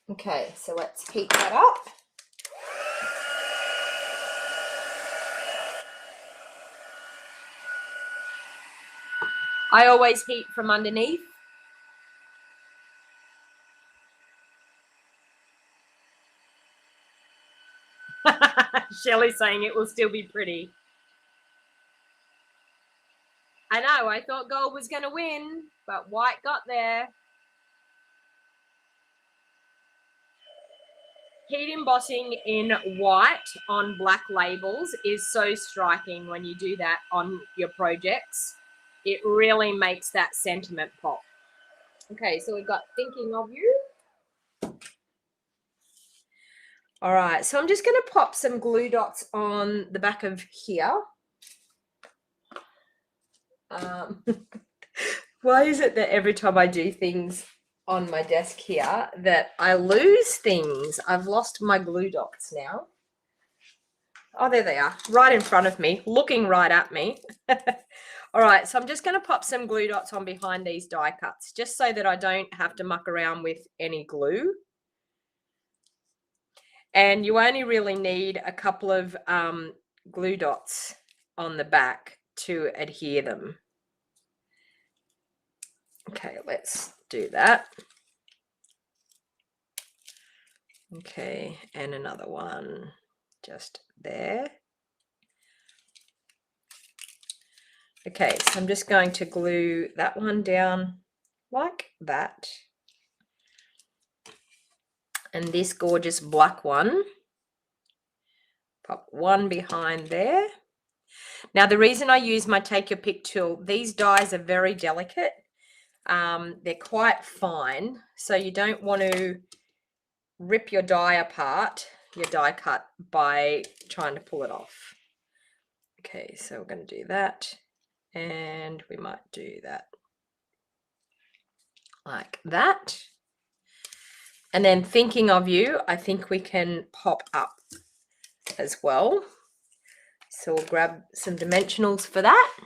Okay, so let's heat that up. I always heat from underneath. Shelley's saying it will still be pretty. I know, I thought gold was going to win, but white got there. Heat embossing in white on black labels is so striking when you do that on your projects. It really makes that sentiment pop. Okay, so we've got Thinking of You. All right, so I'm just going to pop some glue dots on the back of here. Why is it that every time I do things on my desk here that I lose things? I've lost my glue dots now. Oh, there they are, right in front of me, looking right at me. All right, so I'm just going to pop some glue dots on behind these die cuts, just so that I don't have to muck around with any glue. And you only really need a couple of glue dots on the back to adhere them. Okay, let's do that. Okay, and another one just there. Okay, so I'm just going to glue that one down like that. And this gorgeous black one, pop one behind there. Now, the reason I use my Take Your Pick tool, these dies are very delicate. They're quite fine, so you don't want to rip your die apart, your die cut, by trying to pull it off. Okay, so we're going to do that And we might do that like that. And then thinking of you, I think we can pop up as well. So we'll grab some dimensionals for that.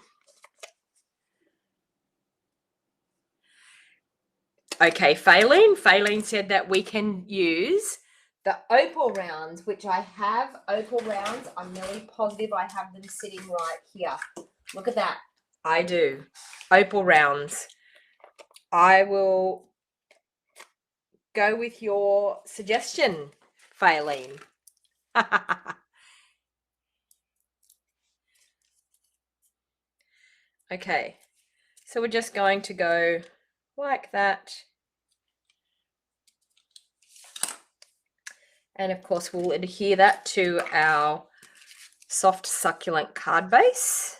Okay, Faylene said that we can use the opal rounds, which I have opal rounds. I'm nearly positive I have them sitting right here. Look at that. I do. Opal rounds. I will go with your suggestion, Faylene. Okay, so we're just going to go like that. And of course, we'll adhere that to our soft succulent card base.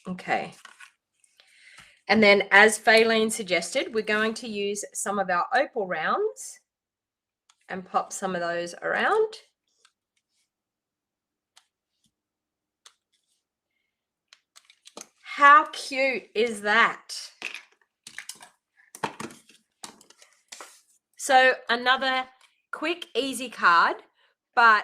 Okay. And then, as Faylene suggested, we're going to use some of our opal rounds and pop some of those around. How cute is that? So another quick, easy card, but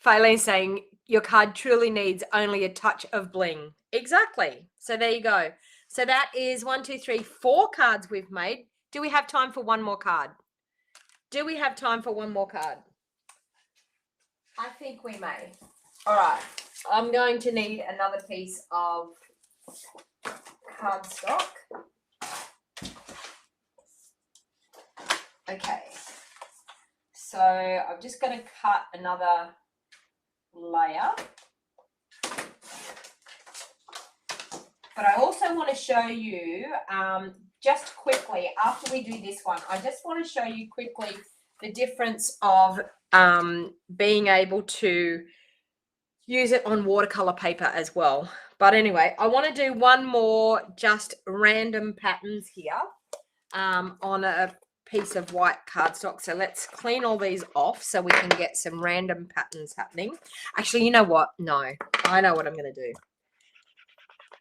Faylene's saying your card truly needs only a touch of bling. Exactly. So there you go. So that is 1, 2, 3, 4 cards we've made. Do we have time for one more card? Do we have time for one more card? I think we may. All right. I'm going to need another piece of cardstock. Okay. So I'm just going to cut another layer. But I also want to show you just quickly, after we do this one, I just want to show you quickly the difference of being able to use it on watercolor paper as well. But anyway, I want to do one more just random patterns here on a piece of white cardstock. So let's clean all these off so we can get some random patterns happening. Actually, you know what? No, I know what I'm going to do.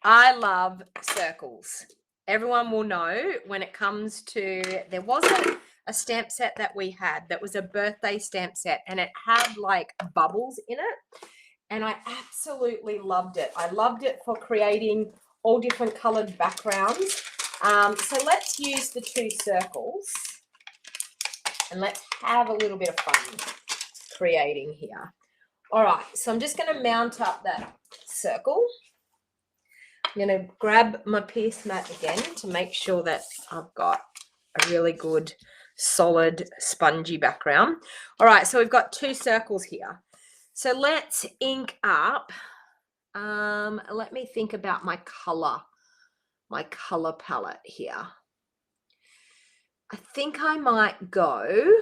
I love circles. Everyone will know when it comes to, there wasn't a stamp set that we had that was a birthday stamp set, and it had like bubbles in it, and I absolutely loved it. I loved it for creating all different colored backgrounds. So let's use the 2 circles and let's have a little bit of fun creating here. All right, so I'm just going to mount up that circle. I'm going to grab my piece mat again to make sure that I've got a really good, solid, spongy background. All right, so we've got 2 circles here. So let's ink up. Let me think about my color palette here. I think I might go,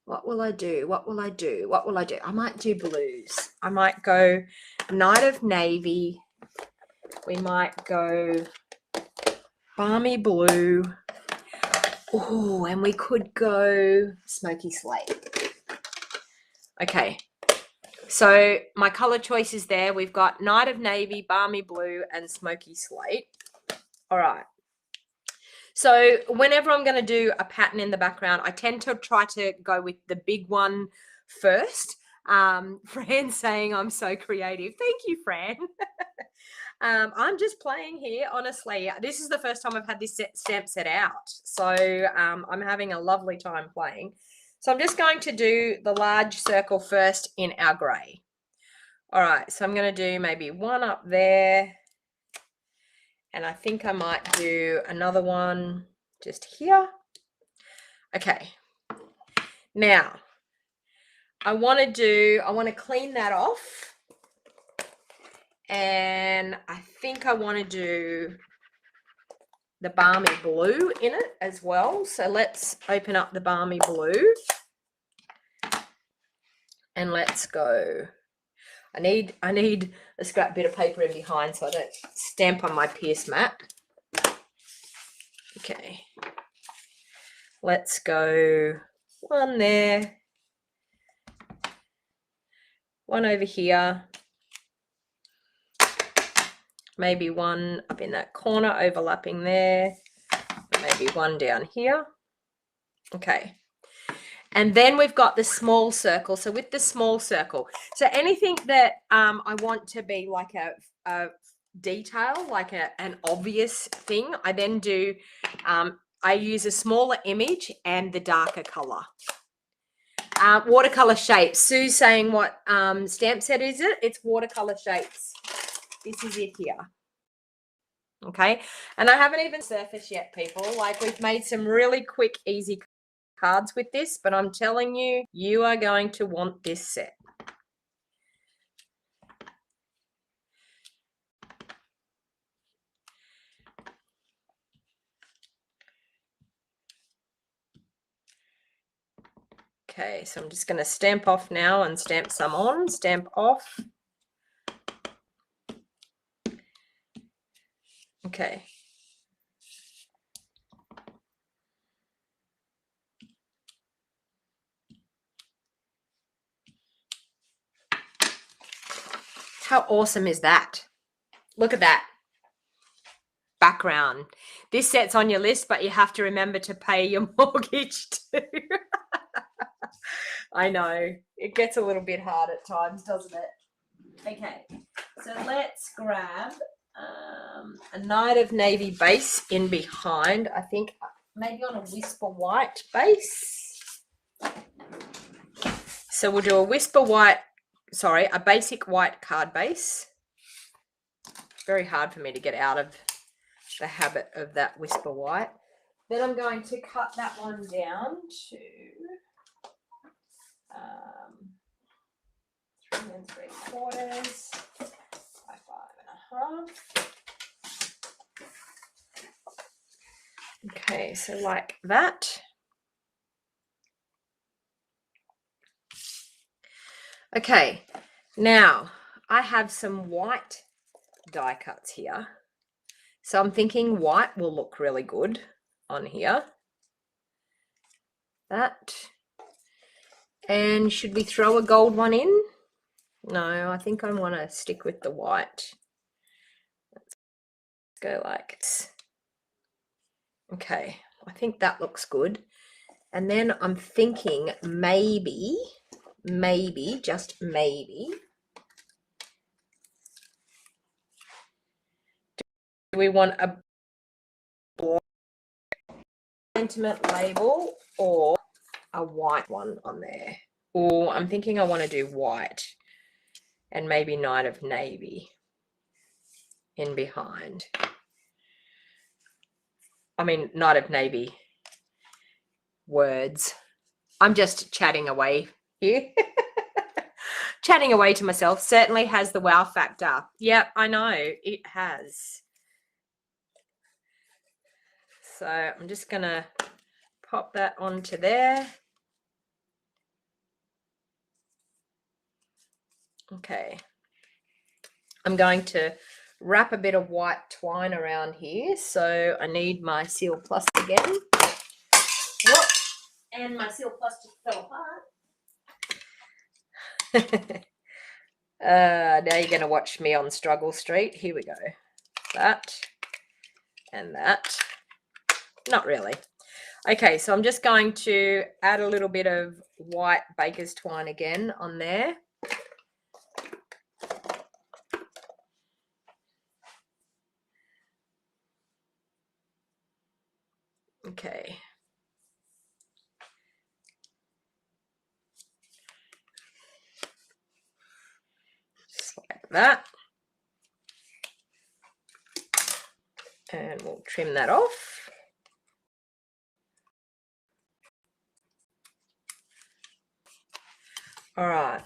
what will I do? What will I do? What will I do? I might do blues. I might go Night of Navy. We might go Balmy Blue. Oh, and we could go Smoky Slate. Okay, so my color choices there, we've got Night of Navy, Balmy Blue, and Smoky Slate. All right. So whenever I'm going to do a pattern in the background, I tend to try to go with the big one first. Fran's saying I'm so creative. Thank you, Fran. I'm just playing here, honestly. This is the first time I've had this stamp set out. So I'm having a lovely time playing. So I'm just going to do the large circle first in our grey. All right, so I'm going to do maybe one up there. And I think I might do another one just here. Okay. Now, I want to clean that off. And I think I want to do the Balmy Blue in it as well. So let's open up the Balmy Blue. And let's go. I need a scrap bit of paper in behind so I don't stamp on my pierce mat. Okay. Let's go one there, one over here, maybe one up in that corner overlapping there, maybe one down here. Okay. And then we've got the small circle. So with the small circle, so anything that I want to be like a detail, like an obvious thing, I then do, I use a smaller image and the darker color. Watercolor shapes. Sue's saying what stamp set is it? It's watercolor shapes. This is it here. Okay. And I haven't even surfaced yet, people. Like, we've made some really quick, easy cards with this, but I'm telling you, you are going to want this set. Okay, so I'm just going to stamp off now and stamp some on, stamp off. Okay. How awesome is that? Look at that background. This set's on your list, but you have to remember to pay your mortgage too. I know, it gets a little bit hard at times, doesn't it? Okay, so let's grab a Night of Navy base in behind. I think maybe on a Whisper White base. So we'll do a Whisper White, sorry, a basic white card base. Very hard for me to get out of the habit of that Whisper White. Then I'm going to cut that one down to 3 3/4 by 5 1/2. Okay, so like that. Okay, now I have some white die cuts here. So I'm thinking white will look really good on here. That. And should we throw a gold one in? No, I think I want to stick with the white. Let's go like this. Okay, I think that looks good. And then I'm thinking maybe, just maybe, do we want a black sentiment label or a white one on there? Or I'm thinking I want to do white and maybe Night of Navy in behind. I mean, Night of Navy words. I'm just chatting away here. Chatting away to myself. Certainly has the wow factor. Yep, I know it has. So I'm just going to pop that onto there. Okay. I'm going to wrap a bit of white twine around here. So I need my Seal Plus again. Whoop. And my Seal Plus just fell apart. Now you're going to watch me on Struggle Street. Here we go. That and that. Not really. Okay, so I'm just going to add a little bit of white baker's twine again on there. Okay. Just like that. And we'll trim that off. All right.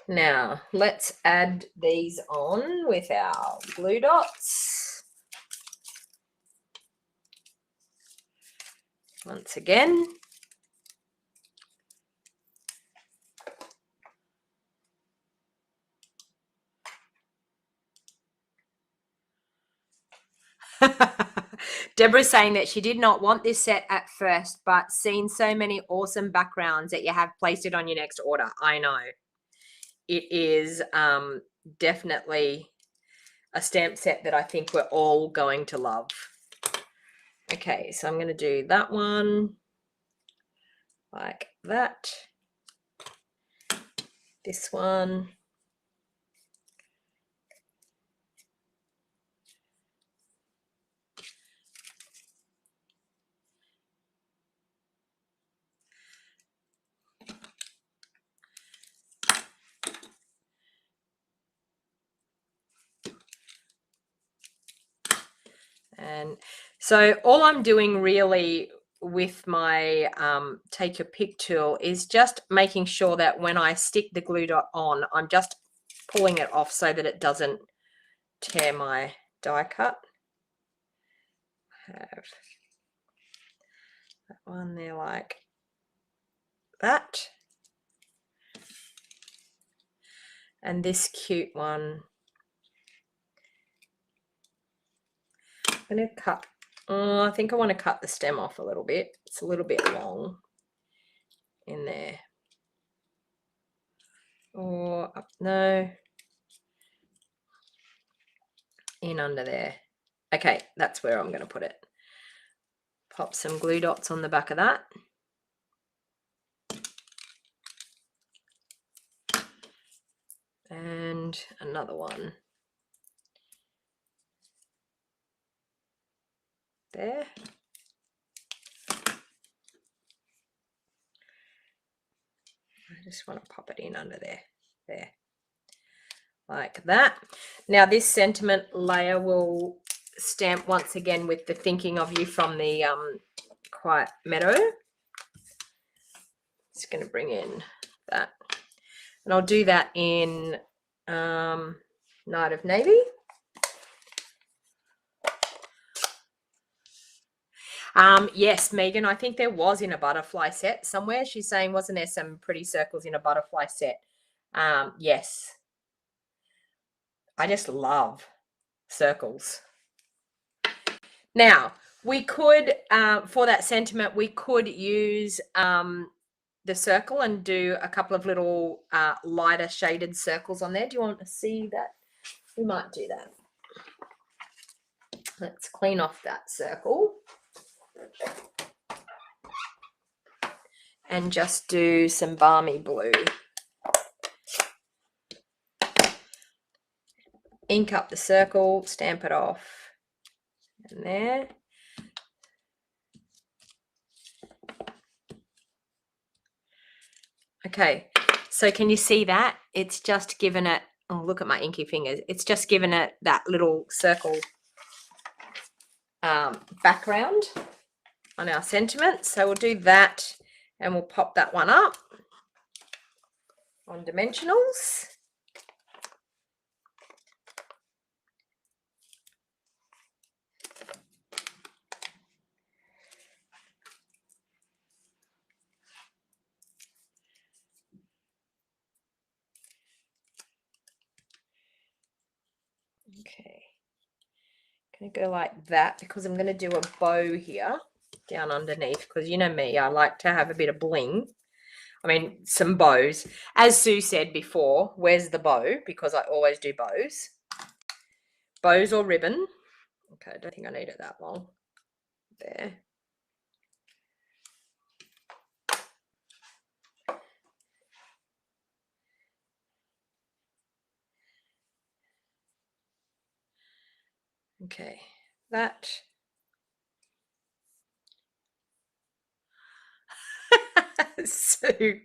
Now let's add these on with our glue dots. Once again. Deborah's saying that she did not want this set at first, but seen so many awesome backgrounds that you have placed it on your next order. I know. It is definitely a stamp set that I think we're all going to love. Okay, so I'm going to do that one like that. This one. And so all I'm doing really with my take your pick tool is just making sure that when I stick the glue dot on, I'm just pulling it off so that it doesn't tear my die cut. Have that one there like that. And this cute one, I'm going to cut, I think I want to cut the stem off a little bit. It's a little bit long in there. Or, no, in under there. Okay, that's where I'm going to put it. Pop some glue dots on the back of that. And another one there. I just want to pop it in under there, like that. Now this sentiment layer will stamp once again with the thinking of you from the Quiet Meadow. Just going to bring in that, and I'll do that in Night of Navy. Yes, Megan, I think there was in a butterfly set somewhere. She's saying, wasn't there some pretty circles in a butterfly set? Yes. I just love circles. Now, we could, for that sentiment, we could use the circle and do a couple of little lighter shaded circles on there. Do you want to see that? We might do that. Let's clean off that circle. And just do some balmy blue. Ink up the circle, stamp it off. And there. Okay, so can you see that? It's just given it, oh, look at my inky fingers. It's just given it that little circle background on our sentiment. So we'll do that and we'll pop that one up on dimensionals. Okay, going to go like that because I'm going to do a bow here down underneath because you know me, I like to have a bit of bling. I mean, some bows. As Sue said before, where's the bow? Because I always do bows. Bows or ribbon. Okay, I don't think I need it that long. There. Okay, that. Sue.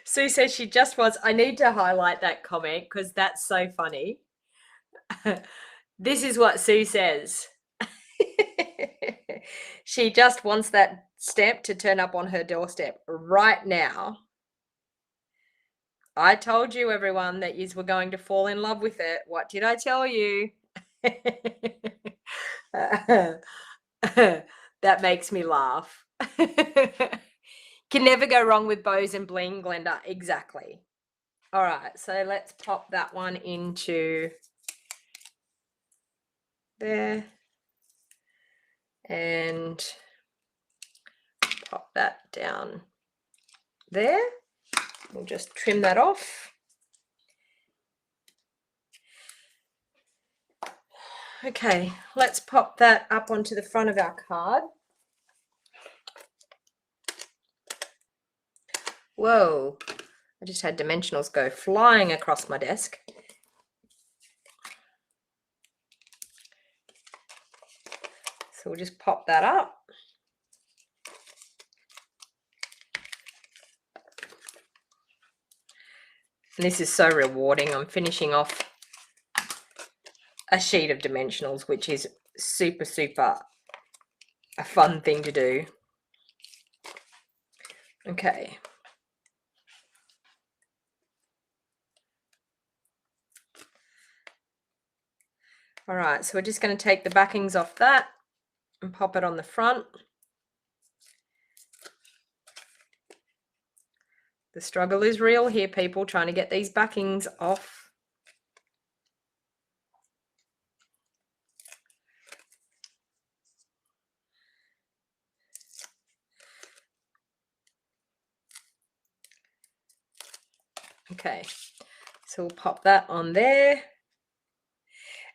Sue says she just wants, I need to highlight that comment because that's so funny. This is what Sue says. She just wants that stamp to turn up on her doorstep right now. I told you, everyone, that you were going to fall in love with it. What did I tell you? That makes me laugh. Can never go wrong with bows and bling, Glenda. Exactly. All right, so let's pop that one into there. and pop that down there. We'll just trim that off. Okay, let's pop that up onto the front of our card. Whoa, I just had dimensionals go flying across my desk. So we'll just pop that up. And this is so rewarding. I'm finishing off a sheet of dimensionals, which is super, super a fun thing to do. Okay. All right, so we're just going to take the backings off that and pop it on the front. The struggle is real here, people, trying to get these backings off. Okay, so we'll pop that on there.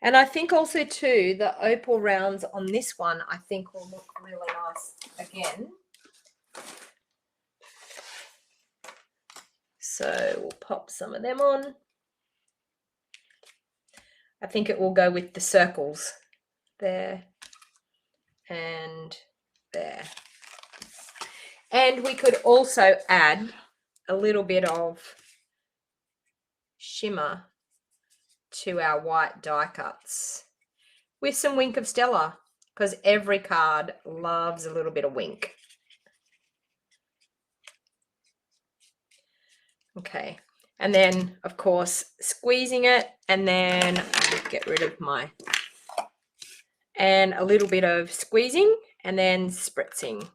And I think also too, the opal rounds on this one, I think will look really nice again. So we'll pop some of them on. I think it will go with the circles there and there. And we could also add a little bit of shimmer to our white die cuts with some wink of Stella, because every card loves a little bit of wink. Okay, and then of course squeezing it, and then I'll get rid of my, and a little bit of squeezing and then spritzing,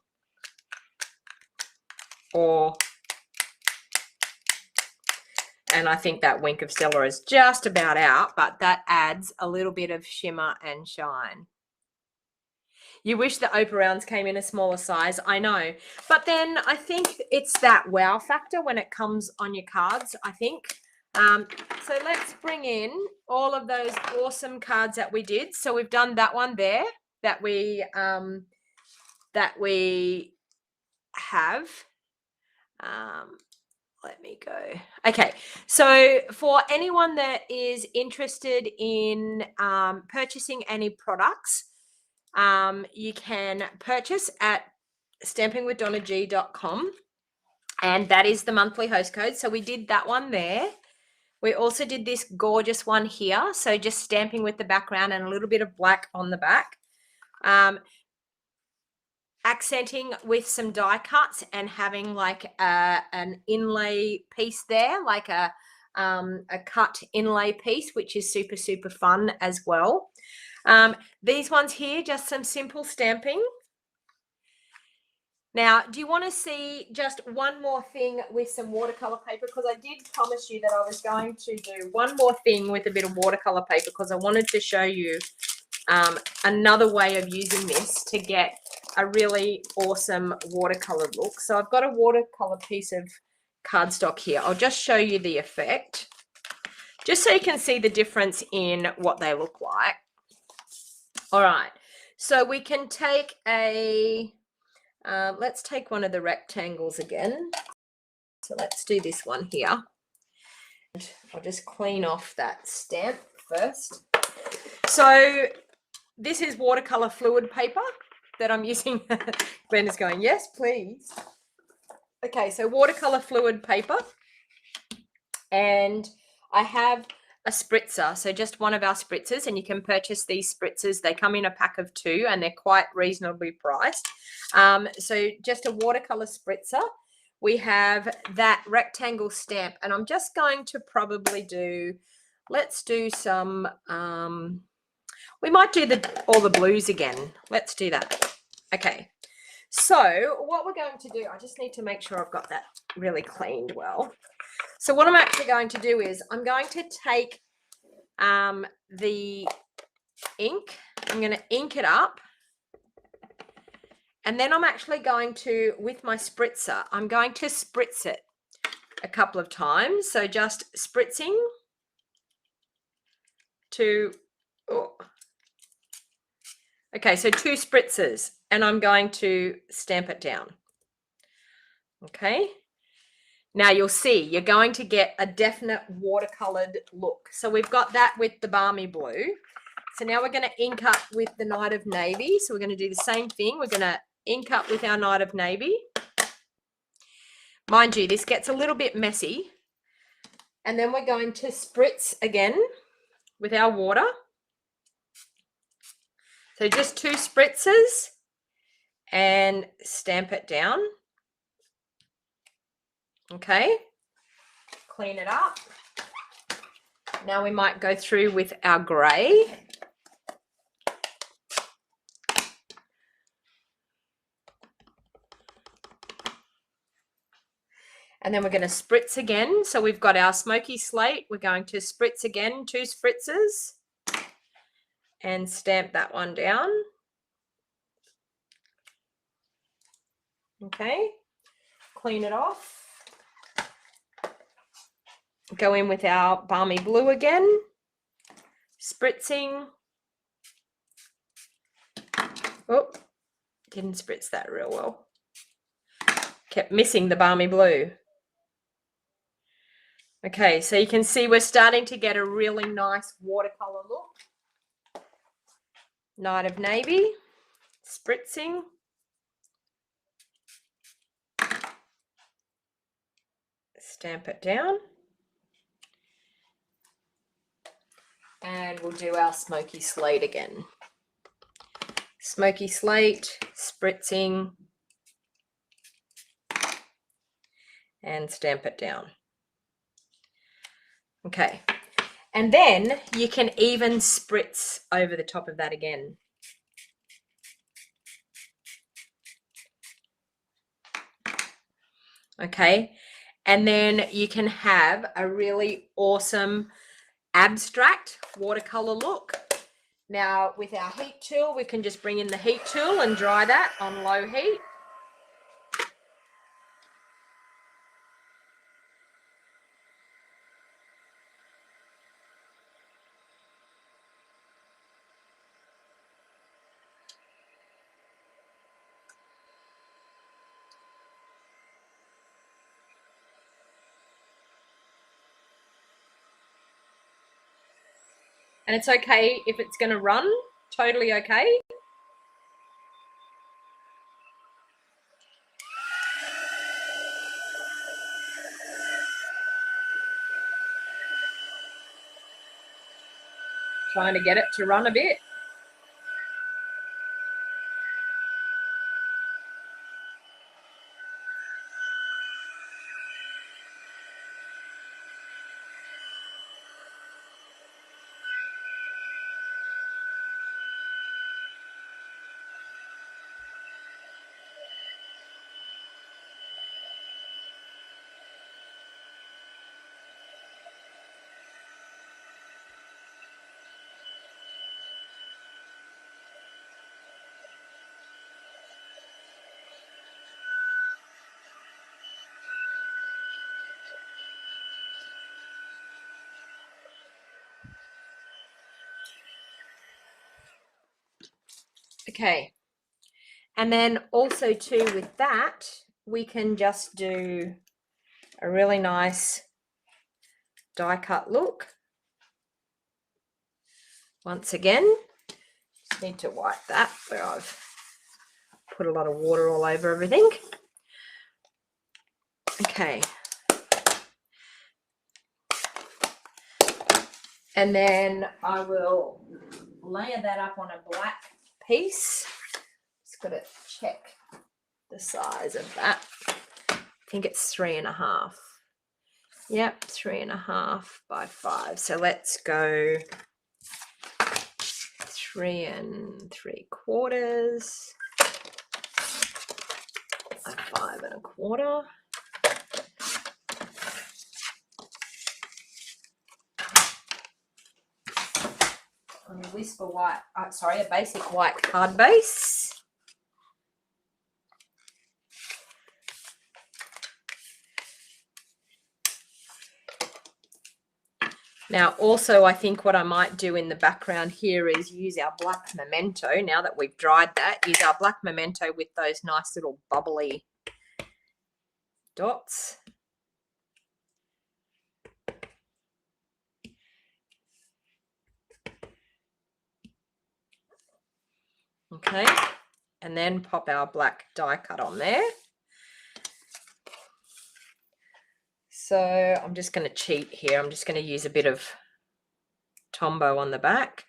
and I think that wink of Stella is just about out, but that adds a little bit of shimmer and shine. You wish the opal rounds came in a smaller size, I know. But then I think it's that wow factor when it comes on your cards, I think. So let's bring in all of those awesome cards that we did. So we've done that one there that we have. Let me go. Okay, so for anyone that is interested in purchasing any products, you can purchase at stampingwithdonnag.com, and that is the monthly host code. So we did that one there. We also did this gorgeous one here, so just stamping with the background and a little bit of black on the back. Accenting with some die cuts and having like an inlay piece there, like a cut inlay piece, which is super, super fun as well. These ones here, just some simple stamping. Now, do you want to see just one more thing with some watercolor paper? Because I did promise you that I was going to do one more thing with a bit of watercolor paper, because I wanted to show you another way of using this to get a really awesome watercolor look. So I've got a watercolor piece of cardstock here. I'll just show you the effect, just so you can see the difference in what they look like. All right, so we can take a, let's take one of the rectangles again. So let's do this one here. I'll just clean off that stamp first. So this is watercolor fluid paper that I'm using. Glenn is going, yes, please. Okay, so watercolor fluid paper, and I have a spritzer, so just one of our spritzers, and you can purchase these spritzers. They come in a pack of 2 and they're quite reasonably priced. So just a watercolor spritzer. We have that rectangle stamp, and I'm just going to probably do, let's do some, we might do all the blues again. Let's do that. Okay, so what we're going to do, I just need to make sure I've got that really cleaned well. So what I'm actually going to do is I'm going to take the ink, I'm going to ink it up And then I'm actually going to, with my spritzer, I'm going to spritz it a couple of times. So just spritzing to, oh. Okay, so 2 spritzers, and I'm going to stamp it down. Okay. Now you'll see you're going to get a definite watercolored look. So we've got that with the balmy blue. So now we're going to ink up with the Night of Navy. So we're going to do the same thing. We're going to ink up with our Night of Navy. Mind you, this gets a little bit messy. And then we're going to spritz again with our water. So just 2 spritzers and stamp it down. Okay, clean it up. Now we might go through with our grey. And then we're going to spritz again. So we've got our smoky slate. We're going to spritz again, 2 spritzers, and stamp that one down. Okay, clean it off. Go in with our balmy blue again, spritzing. Oh, didn't spritz that real well. Kept missing the balmy blue. Okay, so you can see we're starting to get a really nice watercolor look. Night of Navy, spritzing. Stamp it down. And we'll do our smoky slate again. Smoky slate, spritzing, and stamp it down. Okay, and then you can even spritz over the top of that again. Okay, and then you can have a really awesome abstract watercolor look. Now with our heat tool, we can just bring in the heat tool and dry that on low heat. And it's okay if it's going to run, totally okay. Trying to get it to run a bit. Okay, and then also too with that, we can just do a really nice die cut look. Once again, just need to wipe that where I've put a lot of water all over everything. Okay. And then I will layer that up on a black piece. Just got to check the size of that. I think it's 3.5. Yep, 3.5 by 5. So let's go 3 3/4 by 5 1/4. On a Whisper white, sorry, a basic white card base. Now, also, I think what I might do in the background here is use our black memento. Now that we've dried that, use our black memento with those nice little bubbly dots. Okay, and then pop our black die cut on there. So I'm just going to cheat here. I'm just going to use a bit of Tombow on the back.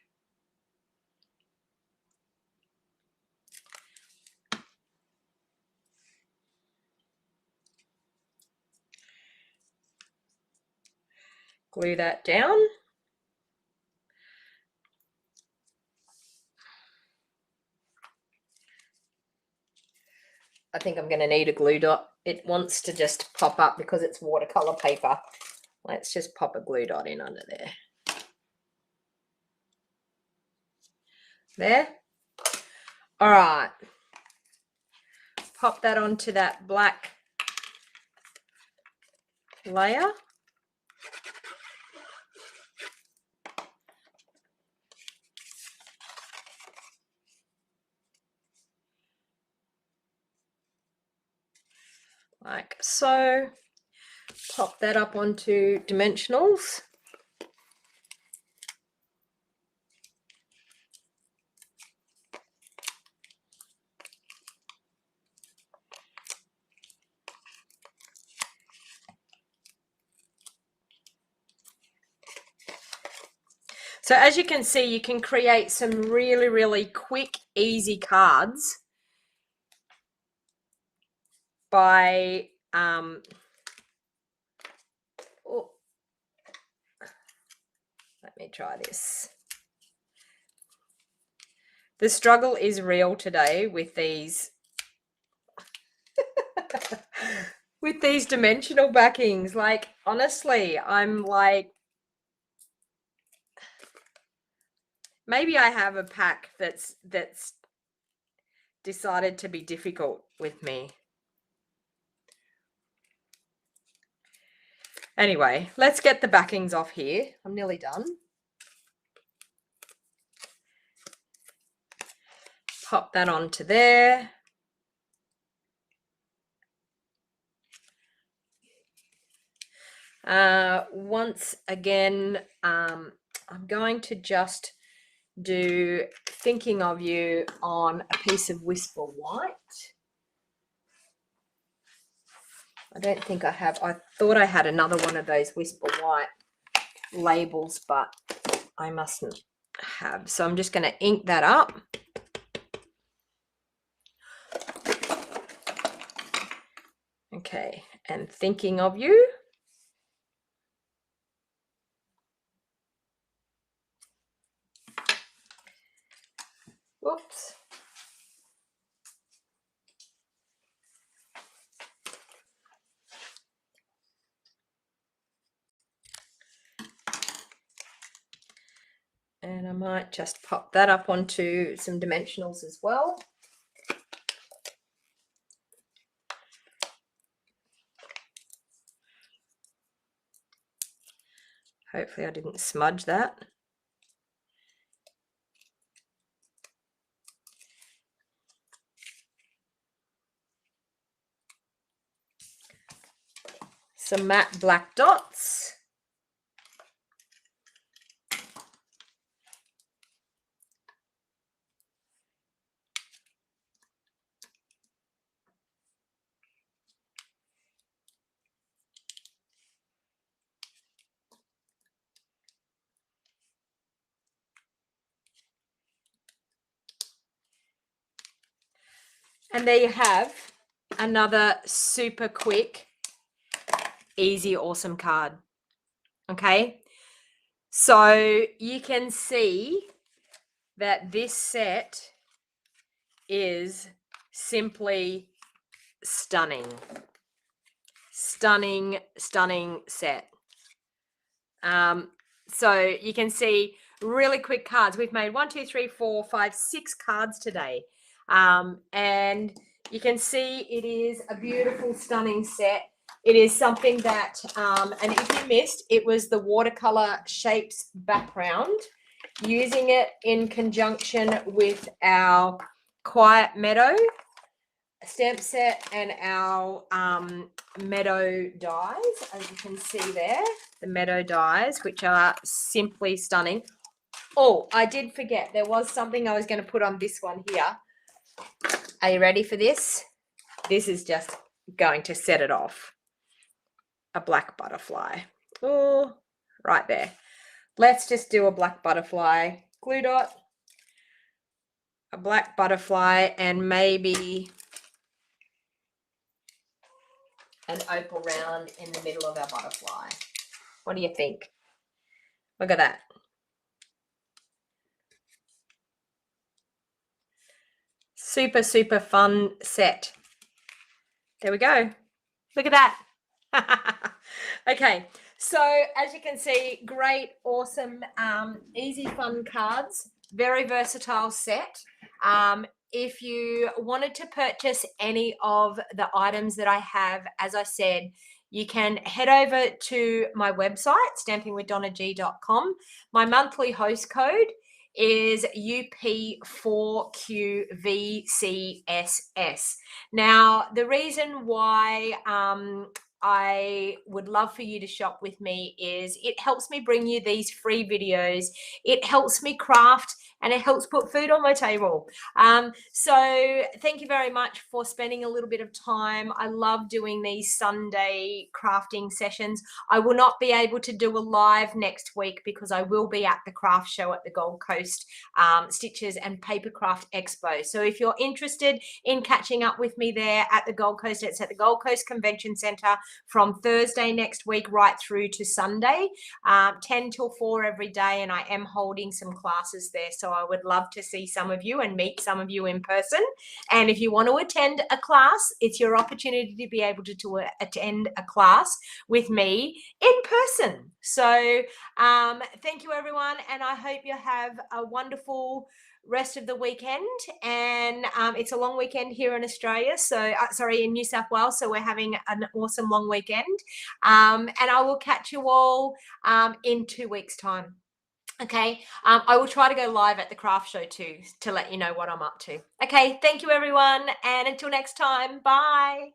Glue that down. I think I'm going to need a glue dot. It wants to just pop up because it's watercolor paper. Let's just pop a glue dot in under there. There. All right. Pop that onto that black layer. Like so. Pop that up onto dimensionals. So as you can see, you can create some really, really quick, easy cards by let me try this. The struggle is real today with these with these dimensional backings. Like, honestly, I'm like, maybe I have a pack that's decided to be difficult with me. Anyway, let's get the backings off here. I'm nearly done. Pop that onto there. Once again, I'm going to just do Thinking of You on a piece of Whisper White. I don't think I have. I thought I had another one of those Whisper White labels, but I mustn't have. So I'm just going to ink that up. Okay, and Thinking of You. Whoops. And I might just pop that up onto some dimensionals as well. Hopefully I didn't smudge that. Some matte black dots. And there you have another super quick, easy, awesome card. Okay, so you can see that this set is simply stunning. Stunning, stunning set. So you can see really quick cards. We've made 1, 2, 3, 4, 5, 6 cards today. And you can see it is a beautiful, stunning set. It is something that, and if you missed, it was the watercolor shapes background, using it in conjunction with our Quiet Meadow stamp set and our meadow dies, as you can see there, the meadow dies, which are simply stunning. Oh, I did forget, there was something I was going to put on this one here. Are you ready for this? This is just going to set it off. A black butterfly. Oh, right there. Let's just do a black butterfly glue dot, a black butterfly, and maybe an opal round in the middle of our butterfly. What do you think? Look at that. Super, super fun set. There we go. Look at that. Okay, so as you can see, great, awesome, easy, fun cards. Very versatile set. If you wanted to purchase any of the items that I have, as I said, you can head over to my website, stampingwithdonnag.com. My monthly host code is UP4QVCSS. Now, the reason why I would love for you to shop with me is it helps me bring you these free videos. It helps me craft, and it helps put food on my table. So thank you very much for spending a little bit of time. I love doing these Sunday crafting sessions. I will not be able to do a live next week because I will be at the craft show at the Gold Coast Stitches and Papercraft Expo. So if you're interested in catching up with me there at the Gold Coast, it's at the Gold Coast Convention Centre from Thursday next week right through to Sunday, 10 till 4 every day, and I am holding some classes there, so I would love to see some of you and meet some of you in person. And if you want to attend a class, it's your opportunity to be able to attend a class with me in person. So thank you, everyone, and I hope you have a wonderful rest of the weekend. And it's a long weekend here in Australia, so sorry, in New South Wales, so we're having an awesome long weekend, and I will catch you all in 2 weeks' time. Okay, I will try to go live at the craft show too to let you know what I'm up to. Okay, thank you, everyone, and until next time, bye.